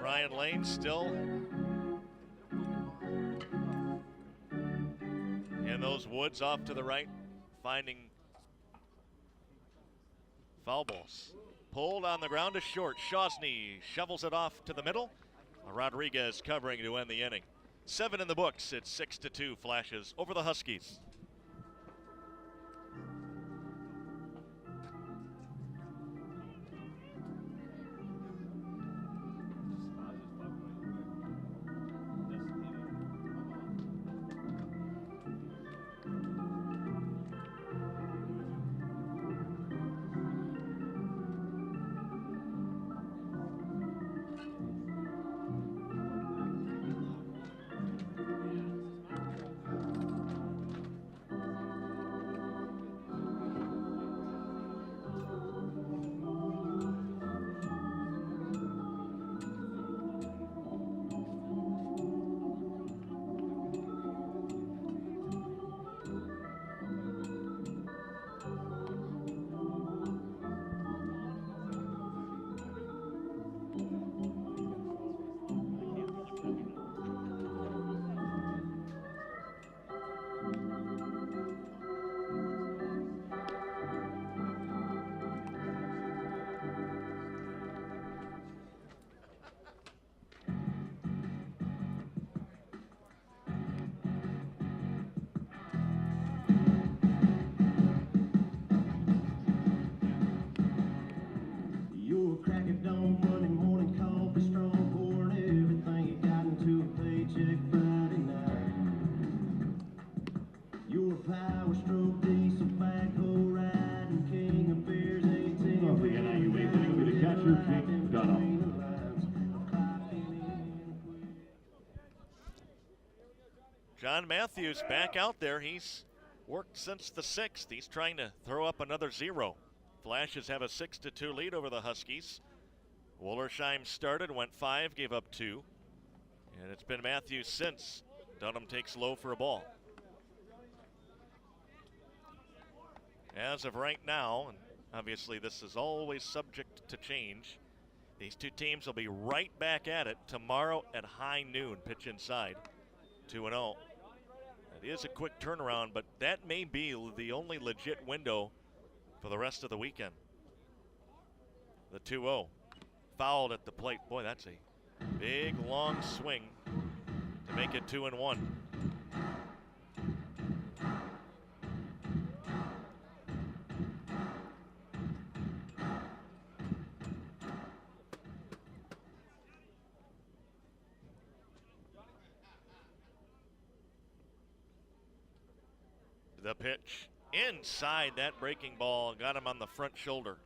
Speaker 2: Ryan Lane still in those woods off to the right, finding foul balls. Pulled on the ground to short. Shawnee shovels it off to the middle. Rodriguez covering to end the inning. 7 in the books. It's 6-2 Flashes over the Huskies.
Speaker 4: You're cracking down Monday morning coffee, strong pouring everything you got into a paycheck Friday night. You're a power stroke, diesel backhoe riding king of beers, 18.
Speaker 1: Of the NIUA hitting will be the catcher, Jake Dunham.
Speaker 2: John Matthews back out there. He's worked since the 6th. He's trying to throw up another 0. Flashes have a 6-2 lead over the Huskies. Wollersheim started, went 5, gave up 2. And it's been Matthews since. Dunham takes low for a ball. As of right now, and obviously this is always subject to change, these two teams will be right back at it tomorrow at high noon. Pitch inside, 2-0. It is a quick turnaround, but that may be the only legit window for the rest of the weekend. The 2-0. Fouled at the plate. Boy, that's a Big long swing to make it 2-1. The pitch inside that breaking ball, got him on the front shoulder.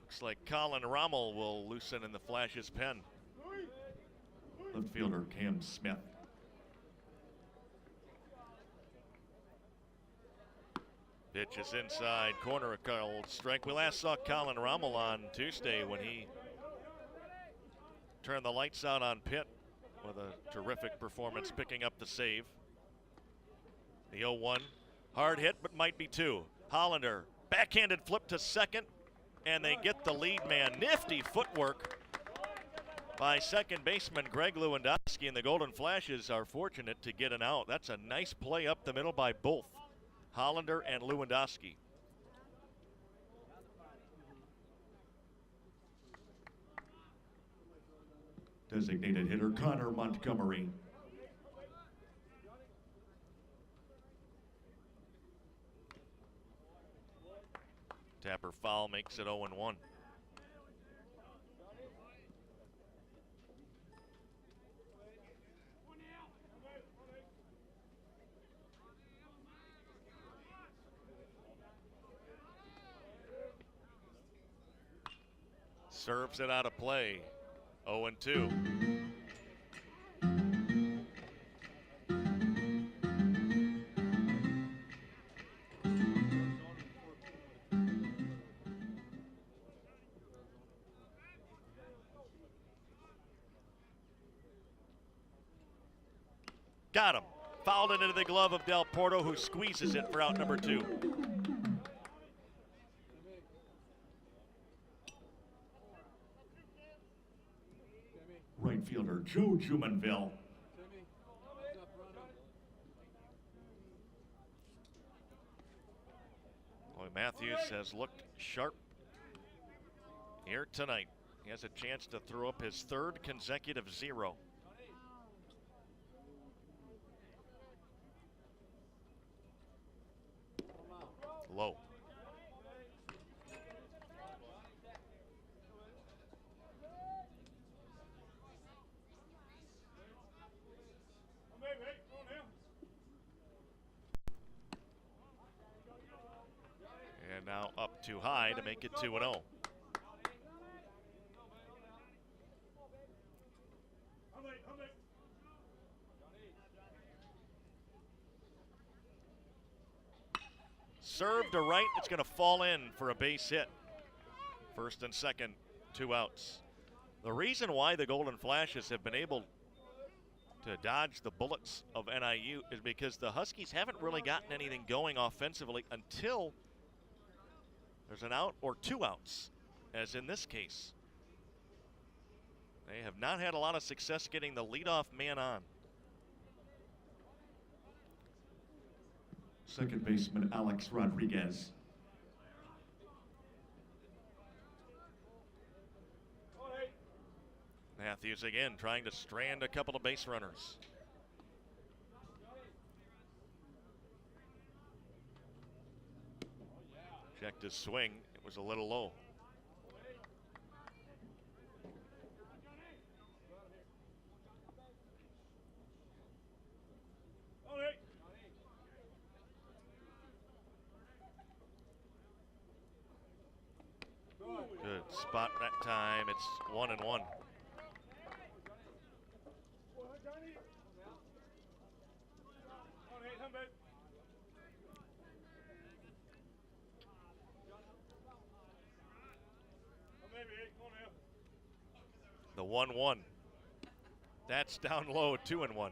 Speaker 2: Looks like Colin Rommel will loosen in the Flash's pen.
Speaker 1: Left fielder Cam Smith.
Speaker 2: Pitch is inside, corner, a called strike. We last saw Colin Rommel on Tuesday when he turned the lights out on Pitt with a terrific performance, picking up the save. The 0-1, hard hit, but might be two. Hollander, backhanded flip to second, and they get the lead man. Nifty footwork by second baseman Greg Lewandowski, and the Golden Flashes are fortunate to get an out. That's a nice play up the middle by both Hollander and Lewandowski.
Speaker 1: Designated hitter Connor Montgomery.
Speaker 2: Tapper foul makes it 0-1. Serves it out of play. 0-2. Got him. Fouled it into the glove of Del Porto, who squeezes it for out number 2.
Speaker 1: Right fielder Joe Jumonville.
Speaker 2: Boy, Matthews has looked sharp here tonight. He has a chance to throw up his third consecutive 0. Low. And now up too high to make it 2-0. Served to right, it's going to fall in for a base hit. First and second, 2 outs. The reason why the Golden Flashes have been able to dodge the bullets of NIU is because the Huskies haven't really gotten anything going offensively until there's an out or 2 outs, as in this case. They have not had a lot of success getting the leadoff man on.
Speaker 1: Second baseman Alex Rodriguez.
Speaker 2: Matthews again trying to strand a couple of base runners. Checked his swing, it was a little low. Good spot that time. It's 1-1. The 1-1. That's down low, 2-1.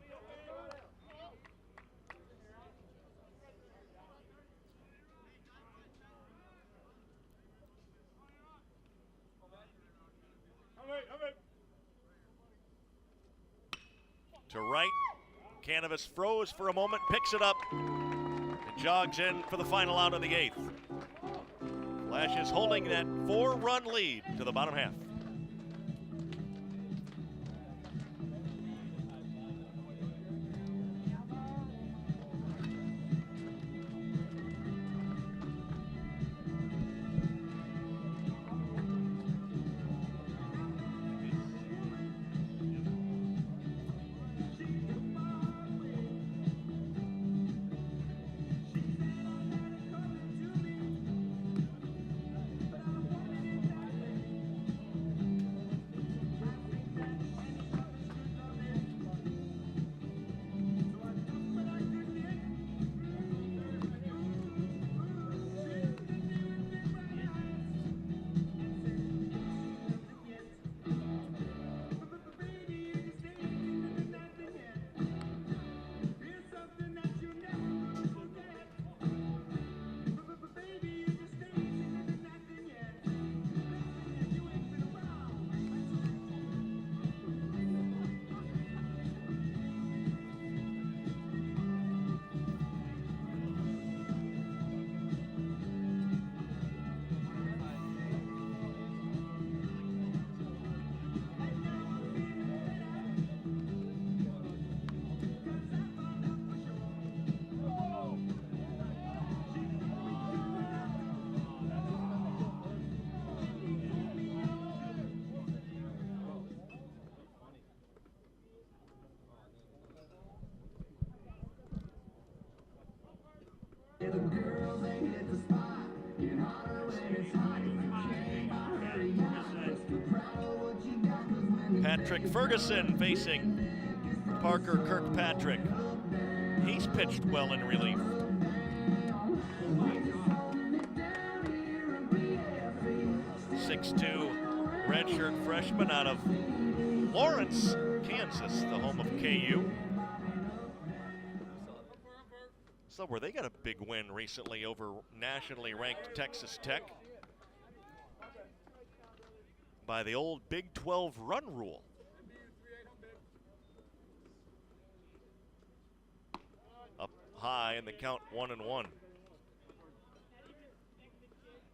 Speaker 2: to right. Canavas froze for a moment, picks it up, and jogs in for the final out of the 8th. Flashes holding that 4-run lead to the bottom half. Patrick Ferguson facing Parker Kirkpatrick. He's pitched well in relief. .62 redshirt freshman out of Lawrence, Kansas, the home of KU. So where they got a big win recently over nationally ranked Texas Tech by the old Big 12 run rule. Up high in the count, 1-1.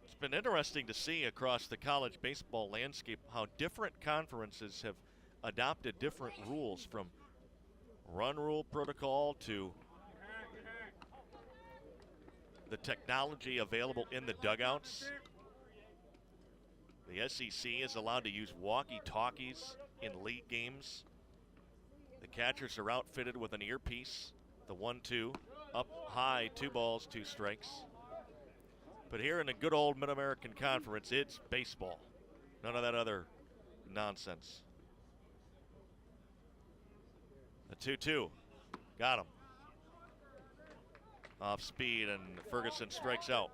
Speaker 2: It's been interesting to see across the college baseball landscape how different conferences have adopted different rules, from run rule protocol to the technology available in the dugouts. The SEC is allowed to use walkie-talkies in league games. The catchers are outfitted with an earpiece. The 1-2, up high, 2 balls, 2 strikes. But here in the good old Mid-American Conference, it's baseball. None of that other nonsense. The 2-2, got him. Off speed, and Ferguson strikes out.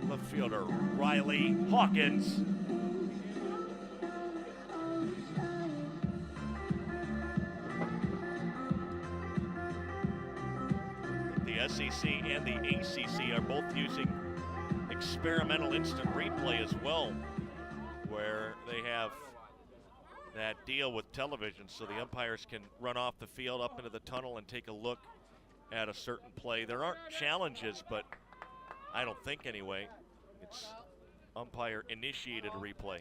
Speaker 2: Left fielder Riley Hawkins. The SEC and the ACC are both using experimental instant replay as well, where they have that deal with television so the umpires can run off the field up into the tunnel and take a look at a certain play. There aren't challenges, but I don't think anyway. It's umpire initiated replay.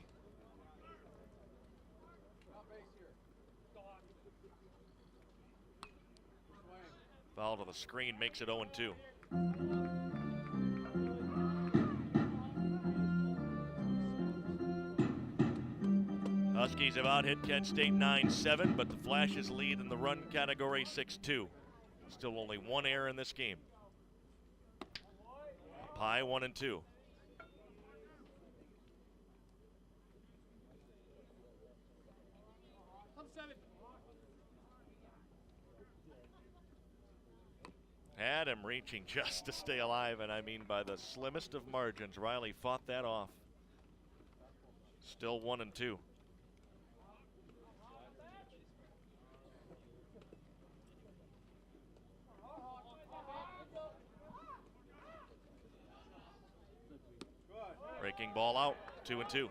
Speaker 2: Foul to the screen makes it 0-2. Huskies have out-hit Kent State 9-7, but the Flashes lead in the run category 6-2. Still only 1 error in this game. Up high, 1-2. Had him reaching just to stay alive, and I mean by the slimmest of margins. Riley fought that off. Still 1-2. Breaking ball out, 2-2.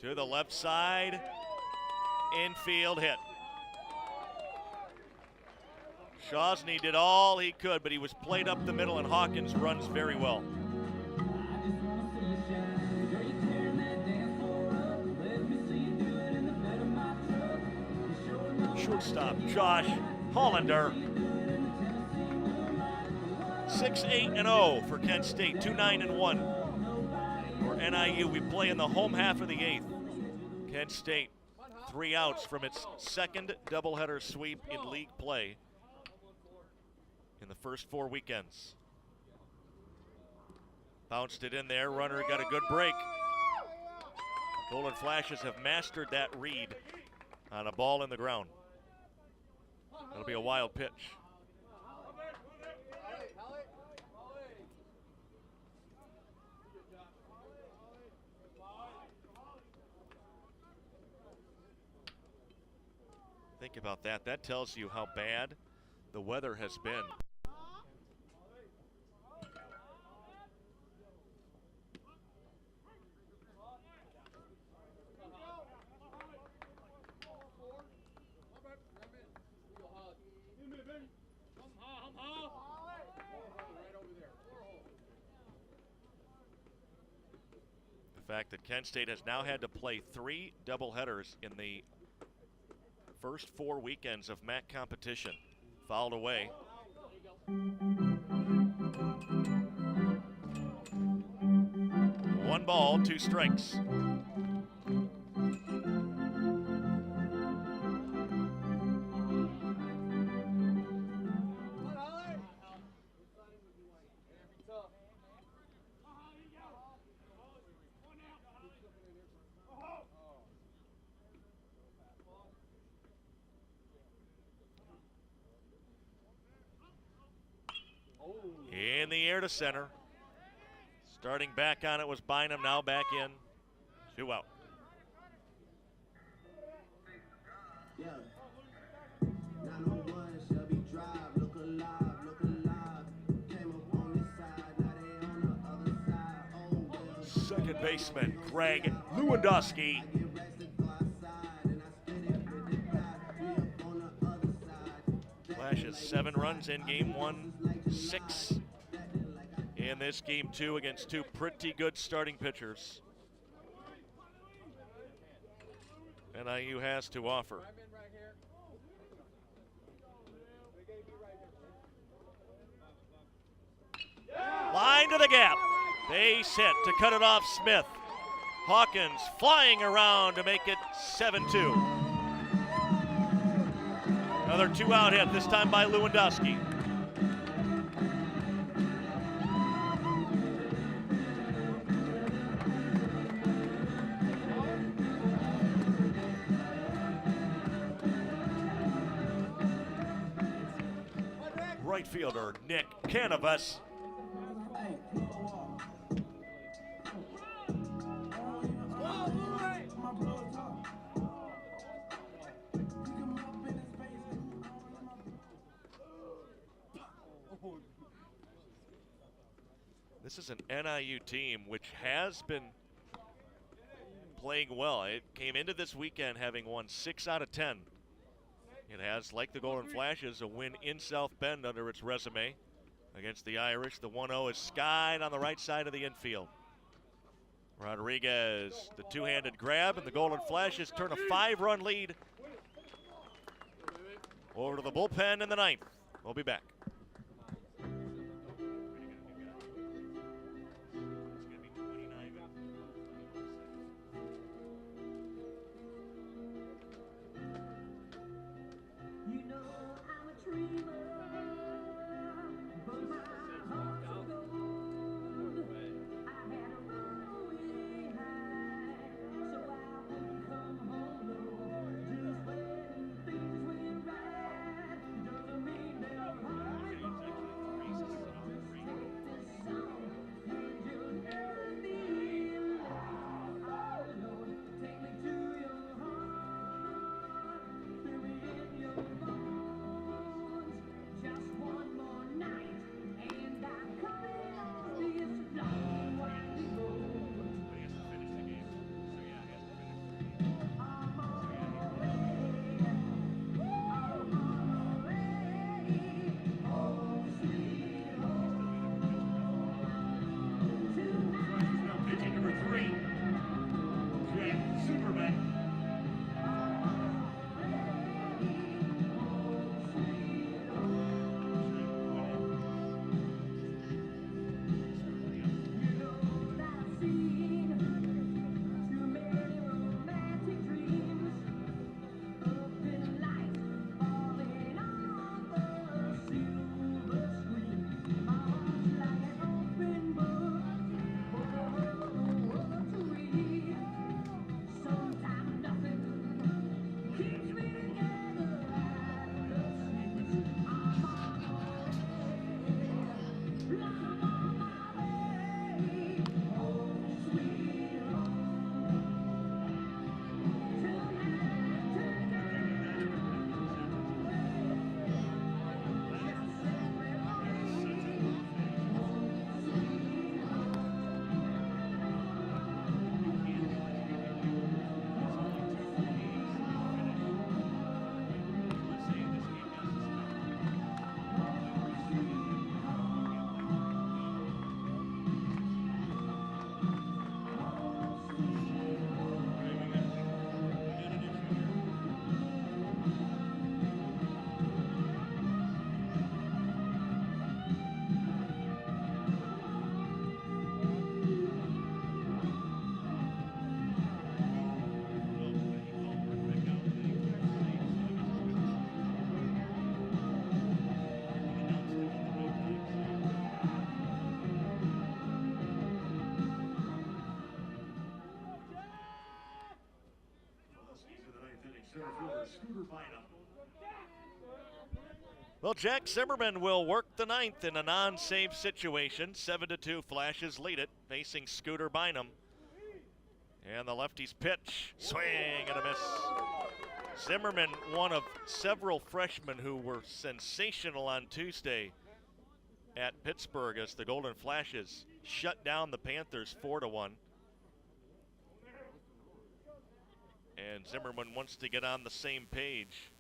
Speaker 2: To the left side. Infield hit. Shawnee did all he could, but he was played up the middle, and Hawkins runs very well. Shortstop Josh Hollander. 6-8-0 for Kent State, 2-9-1 for NIU. We play in the home half of the 8th. Kent State 3 outs from its second doubleheader sweep in league play in the first 4 weekends. Bounced it in there, runner got a good break. Golden Flashes have mastered that read on a ball in the ground. It'll be a wild pitch. Think about that. That tells you how bad the weather has been. The fact that Kent State has now had to play 3 doubleheaders in the first 4 weekends of MAC competition. Fouled away. 1 ball, 2 strikes. In the air to center. Starting back on it was Bynum, now back in. 2 out.
Speaker 4: Yeah. 901 Shelby Drive, look alive, look alive. Came up on this side, now they on the other side. Oh, well.
Speaker 2: Second baseman Greg Lewandowski.
Speaker 4: I get racks to go outside, and I spin it with the guy. We up on the other side.
Speaker 2: Flashes 7 runs in game 1, 6 in this game 2 against 2 pretty good starting pitchers NIU has to offer. Line to the gap. Base hit to cut it off Smith. Hawkins flying around to make it 7-2. Another 2-out hit, this time by Lewandowski. Right fielder Nick Canavas. This is an NIU team which has been playing well. It came into this weekend having won 6 out of 10. It has, like the Golden Flashes, a win in South Bend under its resume against the Irish. The 1-0 is skied on the right side of the infield. Rodriguez, the 2-handed grab, and the Golden Flashes turn a 5-run lead over to the bullpen in the 9th. We'll be back.
Speaker 1: Bynum.
Speaker 2: Well, Jack Zimmerman will work the ninth in a non-save situation. 7-2 Flashes lead it, facing Scooter Bynum. And the lefty's pitch, swing and a miss. Zimmerman, one of several freshmen who were sensational on Tuesday at Pittsburgh as the Golden Flashes shut down the Panthers 4-1. And Zimmerman wants to get on the same page.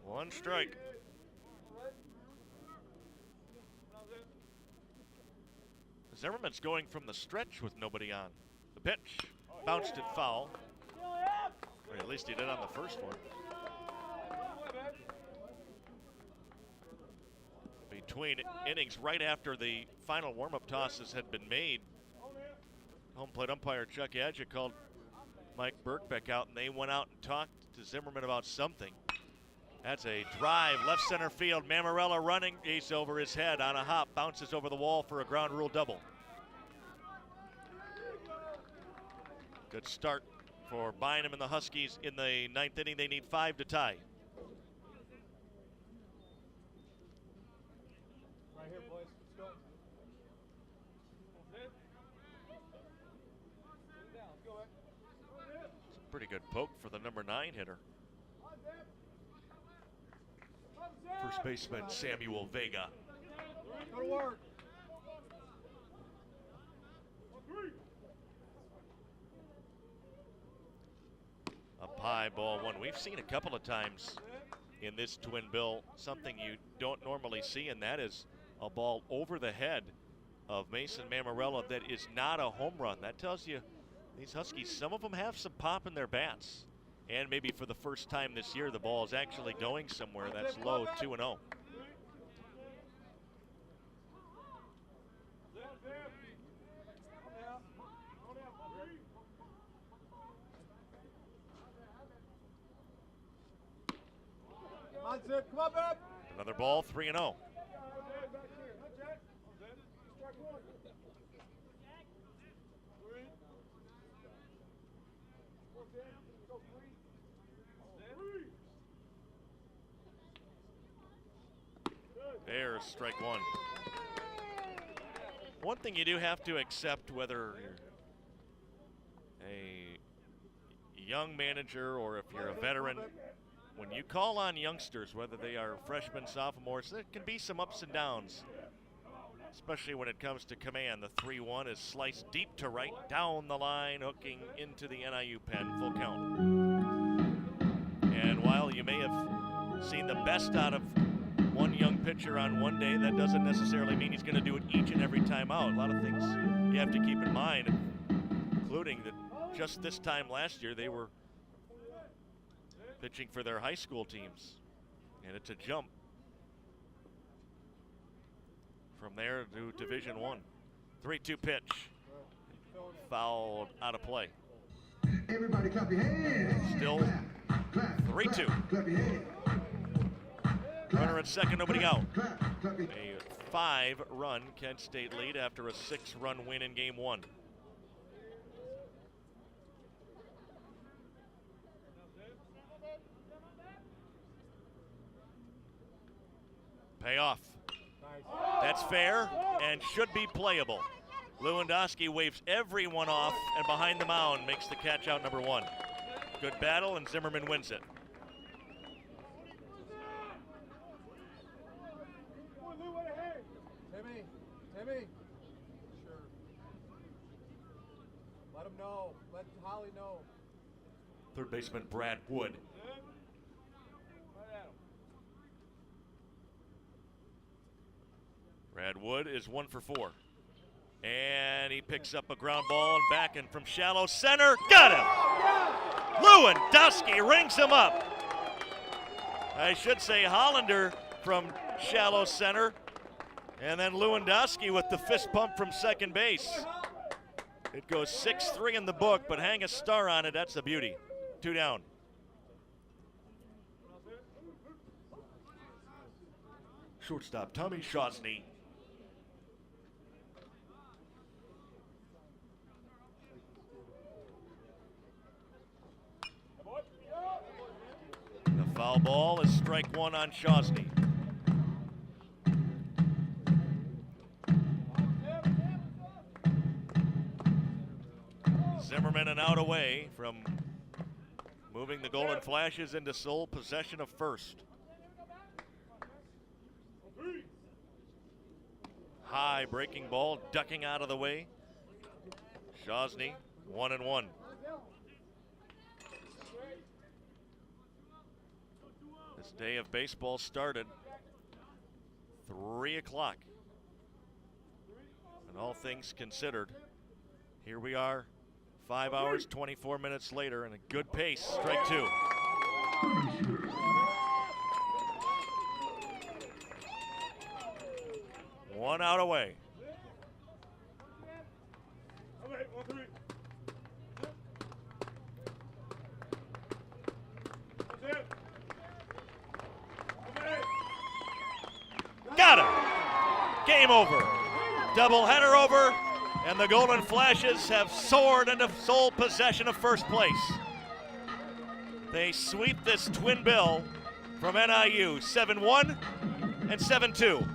Speaker 2: One strike. Zimmerman's going from the stretch with nobody on. The pitch bounced it foul. Or at least he did on the first one. Between innings, right after the final warm-up tosses had been made, home plate umpire Chuck Adja called Mike Birkbeck out, and they went out and talked to Zimmerman about something. That's a drive, left center field. Mammarella running, he's over his head on a hop, bounces over the wall for a ground rule double. Good start for Bynum and the Huskies in the ninth inning. They need 5 to tie.
Speaker 8: Right here, boys. Let's go. Let's go,
Speaker 2: It's a pretty good poke for the number 9 hitter. First baseman Samuel Vega.
Speaker 8: Go to work.
Speaker 2: Up high, ball one. We've seen a couple of times in this twin bill something you don't normally see, and that is a ball over the head of Mason Mammarella that is not a home run. That tells you these Huskies, some of them have some pop in their bats. And maybe for the first time this year, the ball is actually going somewhere. That's low, 2-0.
Speaker 8: Come on, Zip. Come on, babe.
Speaker 2: Another ball, 3-0. There's strike one. One thing you do have to accept, whether you're a young manager or if you're a veteran, when you call on youngsters, whether they are freshmen, sophomores, there can be some ups and downs, especially when it comes to command. The 3-1 is sliced deep to right, down the line, hooking into the NIU pen, full count. And while you may have seen the best out of one young pitcher on one day, that doesn't necessarily mean he's going to do it each and every time out. A lot of things you have to keep in mind, including that just this time last year they were pitching for their high school teams, and it's a jump from there to Division I. 3-2 pitch, fouled out of play.
Speaker 3: Everybody clap your hands.
Speaker 2: Still
Speaker 3: Clap,
Speaker 2: 3-2.
Speaker 3: clap your hands.
Speaker 2: Runner at second, nobody out.
Speaker 3: Clap, clap your
Speaker 2: A 5-run Kent State lead after a 6-run win in game 1. Payoff. That's fair and should be playable. Lewandowski waves everyone off, and behind the mound makes the catch out number 1. Good battle, and Zimmerman wins it.
Speaker 8: Timmy. Sure. Let him know. Let Holly know.
Speaker 2: Third baseman Brad Wood. Brad Wood is 1 for 4. And he picks up a ground ball and backing from shallow center. Got him! Lewandowski rings him up. I should say Hollander from shallow center. And then Lewandowski with the fist pump from second base. It goes 6-3 in the book, but hang a star on it. That's a beauty. 2 down. Shortstop Tommy Shosny. The foul ball is strike 1 on Shosny. Zimmerman an out away from moving the Golden Flashes into sole possession of first. High breaking ball, ducking out of the way. Shosny, 1-1. This day of baseball started 3 o'clock. And all things considered, here we are 5 hours, 24 minutes later, and a good pace. Strike 2. One out away. Got him. Game over. Doubleheader over, and the Golden Flashes have soared into sole possession of first place. They sweep this twin bill from NIU 7-1 and 7-2.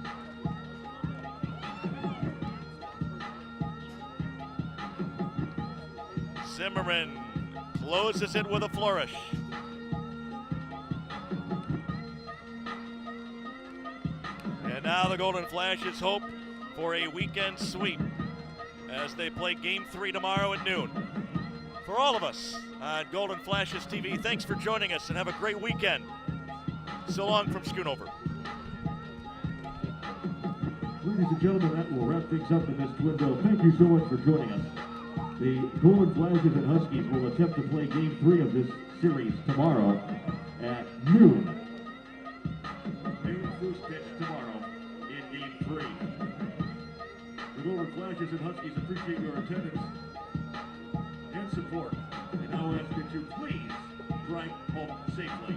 Speaker 2: Zimmerman closes it with a flourish. And now the Golden Flashes hope for a weekend sweep as they play Game 3 tomorrow at noon. For all of us on Golden Flashes TV, thanks for joining us and have a great weekend. So long from Schoonover.
Speaker 1: Ladies and gentlemen, that will wrap things up in this twin bill. Thank you so much for joining us. The Golden Flashes and Huskies will attempt to play Game 3 of this series tomorrow at noon. Noon first pitch tomorrow in Game 3. The Golden Flashes and Huskies appreciate your attendance and support. And now ask that you please drive home safely.